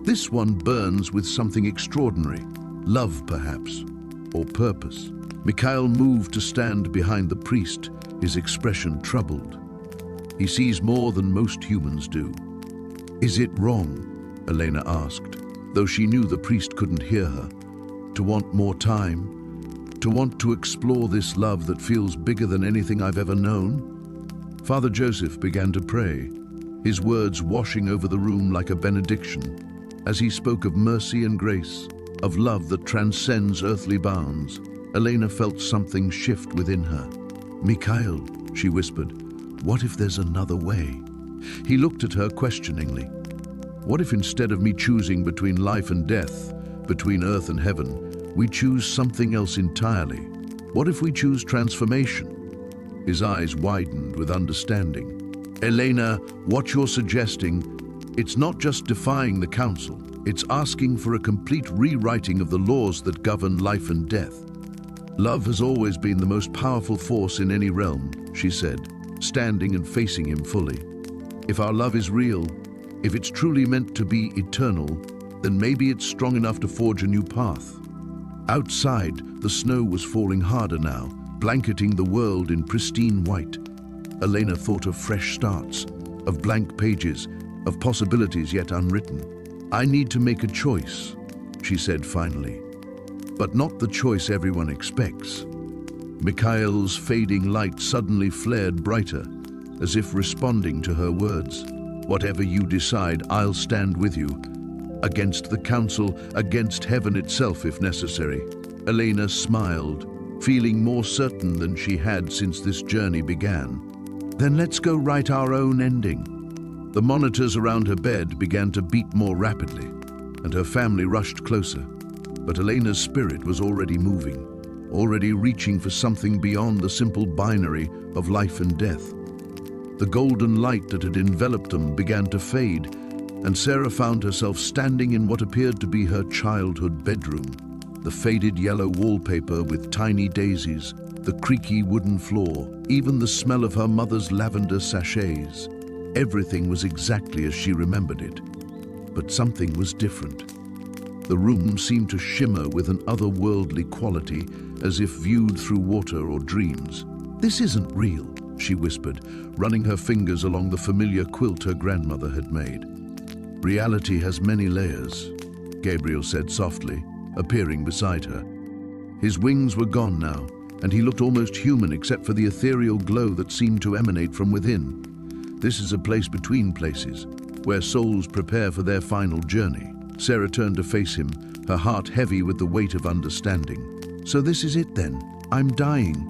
This one burns with something extraordinary, love perhaps, or purpose. Mikhail moved to stand behind the priest, his expression troubled. He sees more than most humans do. Is it wrong? Elena asked, though she knew the priest couldn't hear her. To want more time? To want to explore this love that feels bigger than anything I've ever known? Father Joseph began to pray, his words washing over the room like a benediction, as he spoke of mercy and grace, of love that transcends earthly bounds. Elena felt something shift within her. Mikhail, she whispered, what if there's another way? He looked at her questioningly. What if instead of me choosing between life and death, between earth and heaven, we choose something else entirely? What if we choose transformation? His eyes widened with understanding. Elena, what you're suggesting, it's not just defying the council, it's asking for a complete rewriting of the laws that govern life and death. Love has always been the most powerful force in any realm, she said, standing and facing him fully. If our love is real, if it's truly meant to be eternal, then maybe it's strong enough to forge a new path. Outside, the snow was falling harder now, blanketing the world in pristine white. Elena thought of fresh starts, of blank pages, of possibilities yet unwritten. I need to make a choice, she said finally, but not the choice everyone expects. Mikhail's fading light suddenly flared brighter, as if responding to her words. Whatever you decide, I'll stand with you. Against the council, against heaven itself if necessary. Elena smiled, feeling more certain than she had since this journey began. Then let's go write our own ending. The monitors around her bed began to beat more rapidly, and her family rushed closer. But Elena's spirit was already moving, already reaching for something beyond the simple binary of life and death. The golden light that had enveloped them began to fade, and Sarah found herself standing in what appeared to be her childhood bedroom. The faded yellow wallpaper with tiny daisies, the creaky wooden floor, even the smell of her mother's lavender sachets. Everything was exactly as she remembered it. But something was different. The room seemed to shimmer with an otherworldly quality, as if viewed through water or dreams. This isn't real, she whispered, running her fingers along the familiar quilt her grandmother had made. Reality has many layers, Gabriel said softly, appearing beside her. His wings were gone now, and he looked almost human except for the ethereal glow that seemed to emanate from within. This is a place between places, where souls prepare for their final journey. Sarah turned to face him, her heart heavy with the weight of understanding. So this is it then. I'm dying.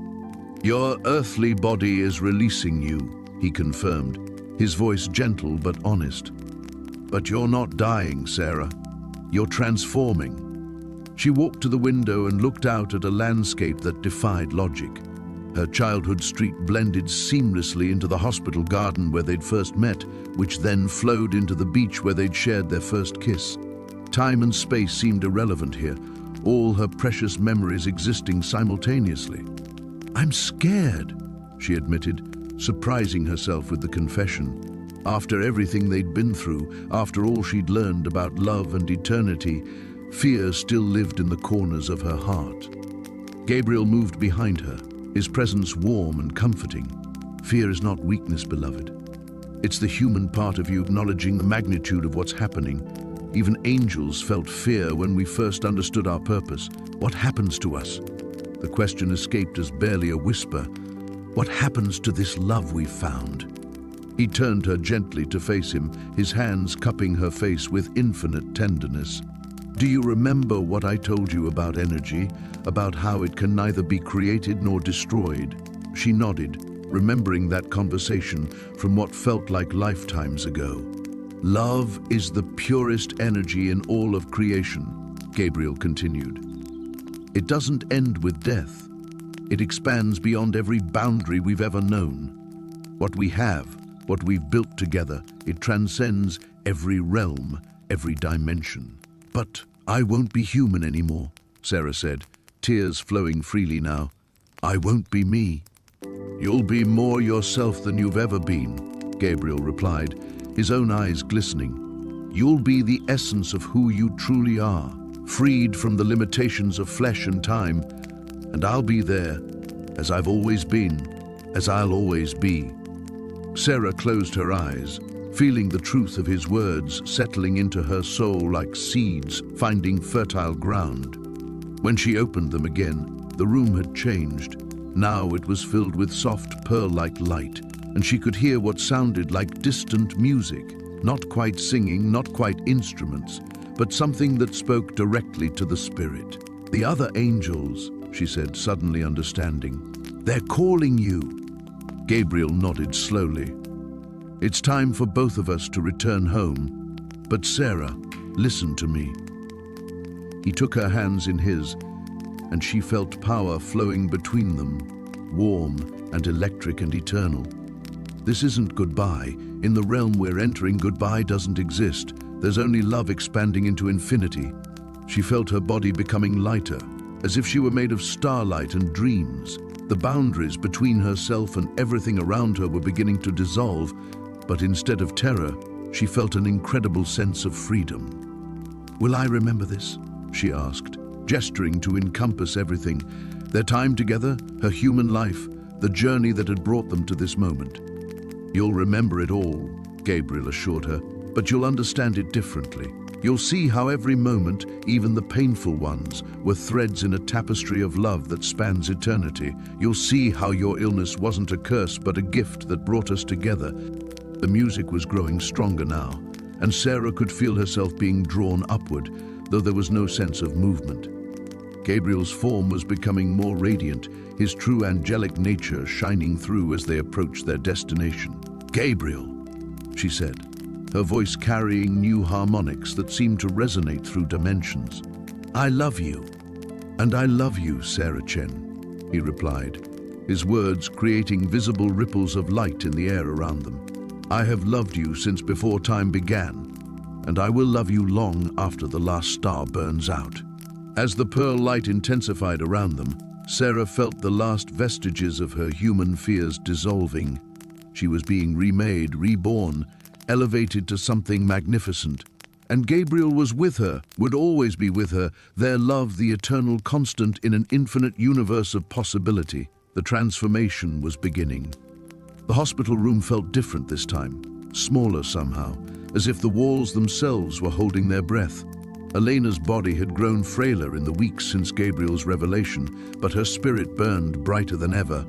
Your earthly body is releasing you, he confirmed, his voice gentle but honest. But you're not dying, Sarah. You're transforming. She walked to the window and looked out at a landscape that defied logic. Her childhood street blended seamlessly into the hospital garden where they'd first met, which then flowed into the beach where they'd shared their first kiss. Time and space seemed irrelevant here, all her precious memories existing simultaneously. I'm scared, she admitted, surprising herself with the confession. After everything they'd been through, after all she'd learned about love and eternity, Fear still lived in the corners of her heart. Gabriel moved behind her, his presence warm and comforting. Fear is not weakness, beloved. It's the human part of you acknowledging the magnitude of what's happening. Even angels felt fear when we first understood our purpose. What happens to us? The question escaped as barely a whisper. What happens to this love we've found? He turned her gently to face him, his hands cupping her face with infinite tenderness. Do you remember what I told you about energy, about how it can neither be created nor destroyed? She nodded, remembering that conversation from what felt like lifetimes ago. Love is the purest energy in all of creation, Gabriel continued. It doesn't end with death. It expands beyond every boundary we've ever known. What we have, what we've built together, it transcends every realm, every dimension. But I won't be human anymore, Sarah said, tears flowing freely now. I won't be me. You'll be more yourself than you've ever been, Gabriel replied, his own eyes glistening. You'll be the essence of who you truly are, freed from the limitations of flesh and time, and I'll be there, as I've always been, as I'll always be. Sarah closed her eyes, feeling the truth of his words settling into her soul like seeds finding fertile ground. When she opened them again, the room had changed. Now it was filled with soft pearl-like light, and she could hear what sounded like distant music, not quite singing, not quite instruments, but something that spoke directly to the spirit. The other angels, she said, suddenly understanding. They're calling you. Gabriel nodded slowly. It's time for both of us to return home. But Sarah, listen to me. He took her hands in his, and she felt power flowing between them, warm and electric and eternal. This isn't goodbye. In the realm we're entering, goodbye doesn't exist. There's only love expanding into infinity. She felt her body becoming lighter, as if she were made of starlight and dreams. The boundaries between herself and everything around her were beginning to dissolve, but instead of terror, she felt an incredible sense of freedom. Will I remember this? She asked, gesturing to encompass everything. Their time together, her human life, the journey that had brought them to this moment. You'll remember it all, Gabriel assured her, but you'll understand it differently. You'll see how every moment, even the painful ones, were threads in a tapestry of love that spans eternity. You'll see how your illness wasn't a curse, but a gift that brought us together. The music was growing stronger now, and Sarah could feel herself being drawn upward, though there was no sense of movement. Gabriel's form was becoming more radiant, his true angelic nature shining through as they approached their destination. Gabriel, she said, her voice carrying new harmonics that seemed to resonate through dimensions. I love you. And I love you, Sarah Chen, he replied, his words creating visible ripples of light in the air around them. I have loved you since before time began, and I will love you long after the last star burns out. As the pearl light intensified around them, Sarah felt the last vestiges of her human fears dissolving. She was being remade, reborn, elevated to something magnificent. And Gabriel was with her, would always be with her, their love the eternal constant in an infinite universe of possibility. The transformation was beginning. The hospital room felt different this time, smaller somehow, as if the walls themselves were holding their breath. Elena's body had grown frailer in the weeks since Gabriel's revelation, but her spirit burned brighter than ever.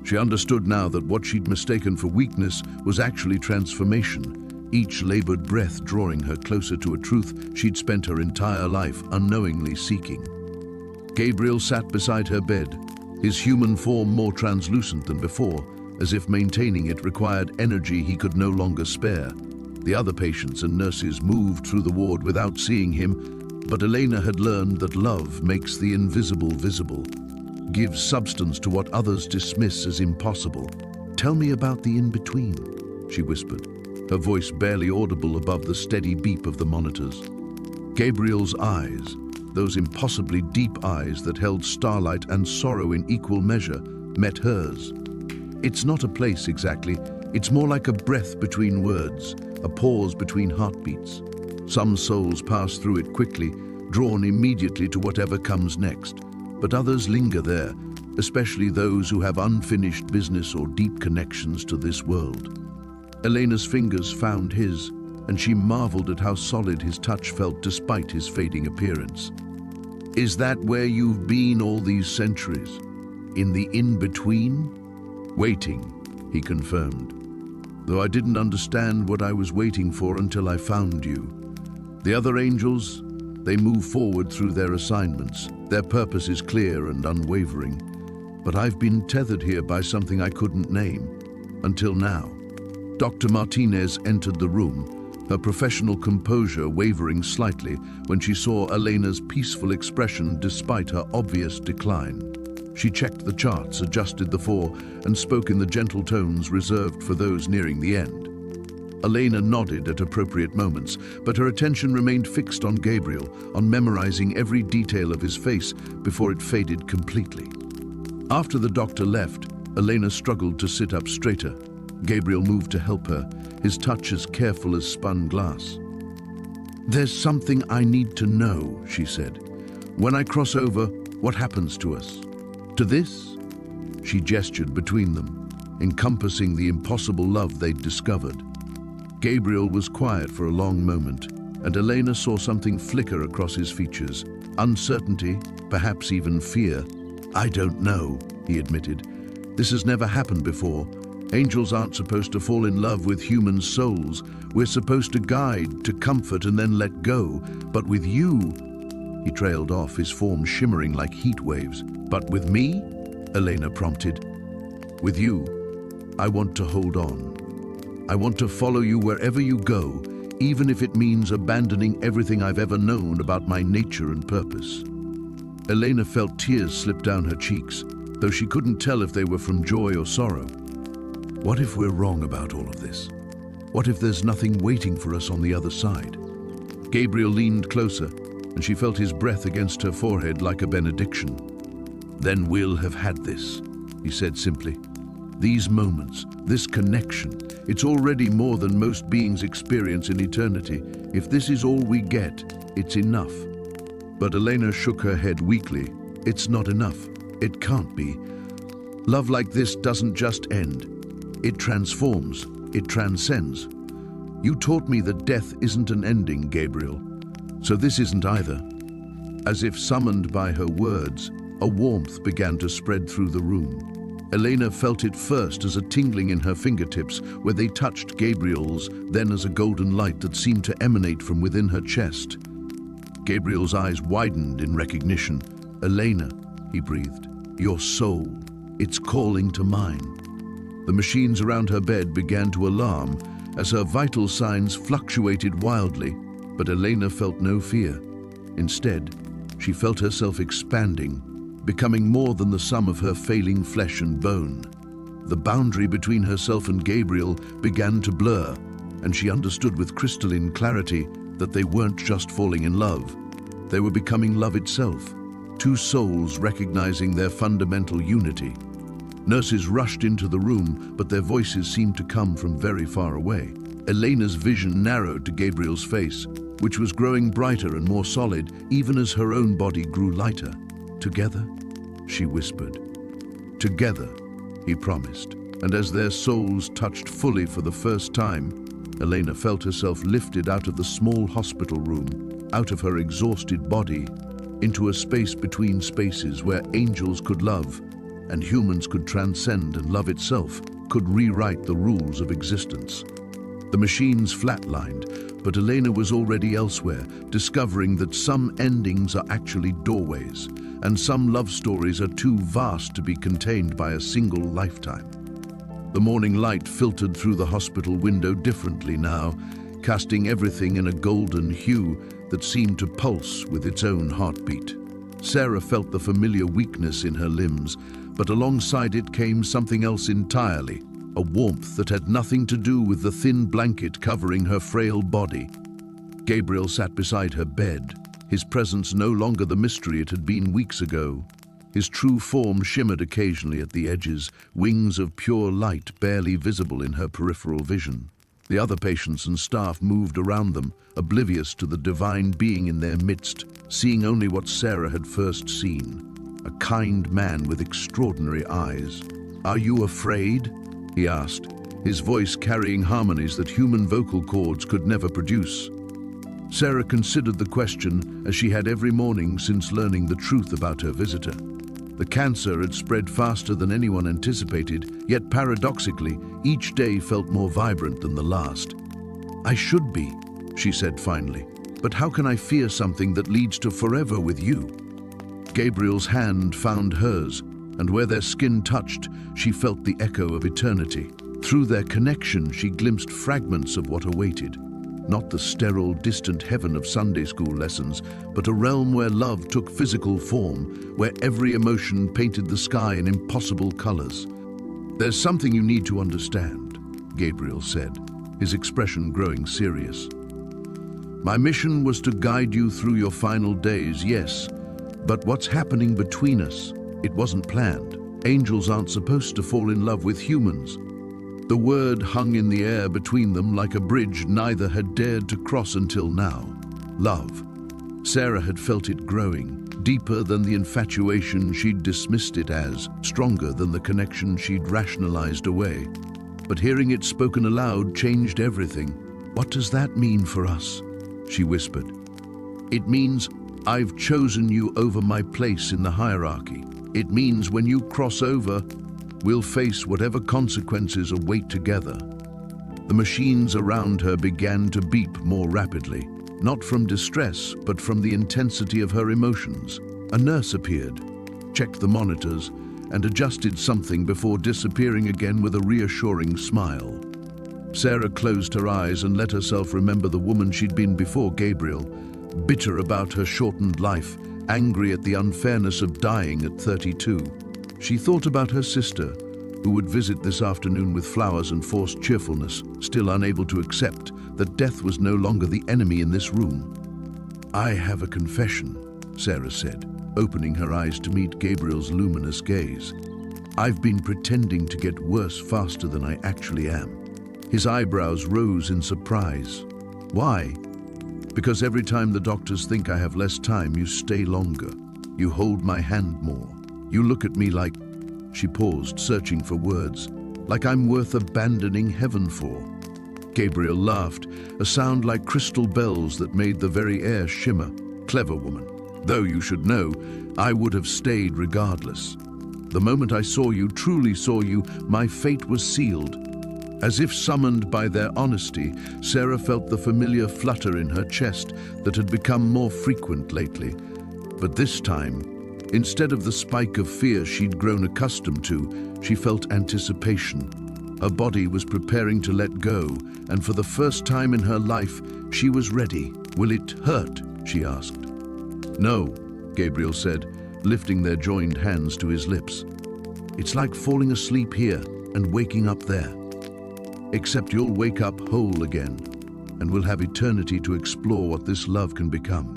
She understood now that what she'd mistaken for weakness was actually transformation, each labored breath drawing her closer to a truth she'd spent her entire life unknowingly seeking. Gabriel sat beside her bed, his human form more translucent than before, as if maintaining it required energy he could no longer spare. The other patients and nurses moved through the ward without seeing him, but Elena had learned that love makes the invisible visible, gives substance to what others dismiss as impossible. Tell me about the in-between, she whispered, her voice barely audible above the steady beep of the monitors. Gabriel's eyes, those impossibly deep eyes that held starlight and sorrow in equal measure, met hers. It's not a place exactly, it's more like a breath between words, a pause between heartbeats. Some souls pass through it quickly, drawn immediately to whatever comes next. But others linger there, especially those who have unfinished business or deep connections to this world. Elena's fingers found his, and she marveled at how solid his touch felt despite his fading appearance. "Is that where you've been all these centuries? In the in-between?" "Waiting," he confirmed. "Though I didn't understand what I was waiting for until I found you. The other angels, they move forward through their assignments. Their purpose is clear and unwavering. But I've been tethered here by something I couldn't name. Until now." Dr. Martinez entered the room, her professional composure wavering slightly when she saw Elena's peaceful expression despite her obvious decline. She checked the charts, adjusted the four, and spoke in the gentle tones reserved for those nearing the end. Elena nodded at appropriate moments, but her attention remained fixed on Gabriel, on memorizing every detail of his face before it faded completely. After the doctor left, Elena struggled to sit up straighter. Gabriel moved to help her, his touch as careful as spun glass. "There's something I need to know," she said. "When I cross over, what happens to us? To this?" She gestured between them, encompassing the impossible love they'd discovered. Gabriel was quiet for a long moment, and Elena saw something flicker across his features. Uncertainty, perhaps even fear. "I don't know," he admitted. "This has never happened before. Angels aren't supposed to fall in love with human souls. We're supposed to guide, to comfort, and then let go. But with you..." He trailed off, his form shimmering like heat waves. "But with me?" Elena prompted. "With you, I want to hold on. I want to follow you wherever you go, even if it means abandoning everything I've ever known about my nature and purpose." Elena felt tears slip down her cheeks, though she couldn't tell if they were from joy or sorrow. What if we're wrong about all of this? What if there's nothing waiting for us on the other side? Gabriel leaned closer, and she felt his breath against her forehead like a benediction. "Then we'll have had this," he said simply. "These moments, this connection, it's already more than most beings experience in eternity. If this is all we get, it's enough." But Elena shook her head weakly. "It's not enough. It can't be. Love like this doesn't just end. It transforms. It transcends. You taught me that death isn't an ending, Gabriel. So this isn't either." As if summoned by her words, a warmth began to spread through the room. Elena felt it first as a tingling in her fingertips where they touched Gabriel's, then as a golden light that seemed to emanate from within her chest. Gabriel's eyes widened in recognition. "Elena," he breathed, "your soul, it's calling to mine." The machines around her bed began to alarm as her vital signs fluctuated wildly, but Elena felt no fear. Instead, she felt herself expanding, becoming more than the sum of her failing flesh and bone. The boundary between herself and Gabriel began to blur, and she understood with crystalline clarity that they weren't just falling in love. They were becoming love itself, two souls recognizing their fundamental unity. Nurses rushed into the room, but their voices seemed to come from very far away. Elena's vision narrowed to Gabriel's face, which was growing brighter and more solid, even as her own body grew lighter. "Together?" she whispered. "Together," he promised, and as their souls touched fully for the first time, Elena felt herself lifted out of the small hospital room, out of her exhausted body, into a space between spaces where angels could love, and humans could transcend, and love itself could rewrite the rules of existence. The machines flatlined, but Elena was already elsewhere, discovering that some endings are actually doorways, and some love stories are too vast to be contained by a single lifetime. The morning light filtered through the hospital window differently now, casting everything in a golden hue that seemed to pulse with its own heartbeat. Sarah felt the familiar weakness in her limbs, but alongside it came something else entirely, a warmth that had nothing to do with the thin blanket covering her frail body. Gabriel sat beside her bed, his presence no longer the mystery it had been weeks ago. His true form shimmered occasionally at the edges, wings of pure light barely visible in her peripheral vision. The other patients and staff moved around them, oblivious to the divine being in their midst, seeing only what Sarah had first seen. A kind man with extraordinary eyes. "Are you afraid?" he asked, his voice carrying harmonies that human vocal cords could never produce. Sarah considered the question as she had every morning since learning the truth about her visitor. The cancer had spread faster than anyone anticipated, yet paradoxically, each day felt more vibrant than the last. "I should be," she said finally, "but how can I fear something that leads to forever with you?" Gabriel's hand found hers, and where their skin touched, she felt the echo of eternity. Through their connection, she glimpsed fragments of what awaited. Not the sterile, distant heaven of Sunday school lessons, but a realm where love took physical form, where every emotion painted the sky in impossible colors. "There's something you need to understand," Gabriel said, his expression growing serious. "My mission was to guide you through your final days, yes, but what's happening between us, it wasn't planned. Angels aren't supposed to fall in love with humans." The word hung in the air between them like a bridge neither had dared to cross until now. Love. Sarah had felt it growing, deeper than the infatuation she'd dismissed it as, stronger than the connection she'd rationalized away. But hearing it spoken aloud changed everything. "What does that mean for us?" she whispered. "It means I've chosen you over my place in the hierarchy. It means when you cross over, we'll face whatever consequences await together." The machines around her began to beep more rapidly, not from distress, but from the intensity of her emotions. A nurse appeared, checked the monitors, and adjusted something before disappearing again with a reassuring smile. Sarah closed her eyes and let herself remember the woman she'd been before Gabriel, bitter about her shortened life, angry at the unfairness of dying at 32. She thought about her sister, who would visit this afternoon with flowers and forced cheerfulness, still unable to accept that death was no longer the enemy in this room. "I have a confession," Sarah said, opening her eyes to meet Gabriel's luminous gaze. "I've been pretending to get worse faster than I actually am." His eyebrows rose in surprise. "Why?" "Because every time the doctors think I have less time, you stay longer. You hold my hand more. You look at me like—" She paused, searching for words. "Like I'm worth abandoning heaven for." Gabriel laughed, a sound like crystal bells that made the very air shimmer. "Clever woman. Though you should know, I would have stayed regardless. The moment I saw you, truly saw you, my fate was sealed." As if summoned by their honesty, Sarah felt the familiar flutter in her chest that had become more frequent lately. But this time, instead of the spike of fear she'd grown accustomed to, she felt anticipation. Her body was preparing to let go, and for the first time in her life, she was ready. "Will it hurt?" she asked. "No," Gabriel said, lifting their joined hands to his lips. "It's like falling asleep here and waking up there. Except you'll wake up whole again, and we'll have eternity to explore what this love can become."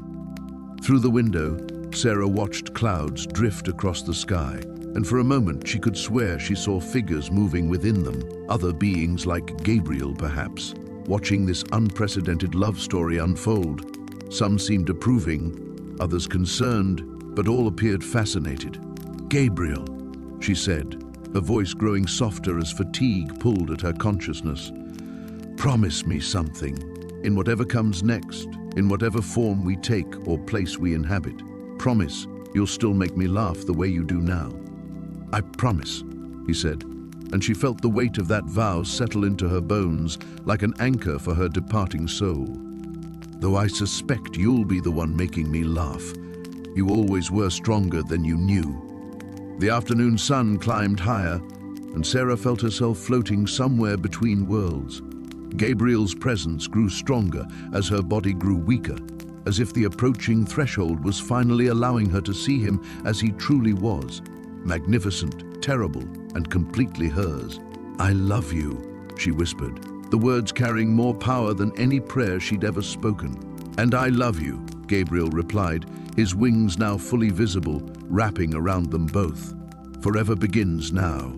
Through the window, Sarah watched clouds drift across the sky, and for a moment she could swear she saw figures moving within them, other beings like Gabriel perhaps, watching this unprecedented love story unfold. Some seemed approving, others concerned, but all appeared fascinated. "Gabriel," she said, her voice growing softer as fatigue pulled at her consciousness. "Promise me something, in whatever comes next, in whatever form we take or place we inhabit. Promise you'll still make me laugh the way you do now." "I promise," he said, and she felt the weight of that vow settle into her bones like an anchor for her departing soul. "Though I suspect you'll be the one making me laugh. You always were stronger than you knew." The afternoon sun climbed higher, and Sarah felt herself floating somewhere between worlds. Gabriel's presence grew stronger as her body grew weaker, as if the approaching threshold was finally allowing her to see him as he truly was, magnificent, terrible, and completely hers. "I love you," she whispered, the words carrying more power than any prayer she'd ever spoken. "And I love you," Gabriel replied, his wings now fully visible, wrapping around them both. "Forever begins now."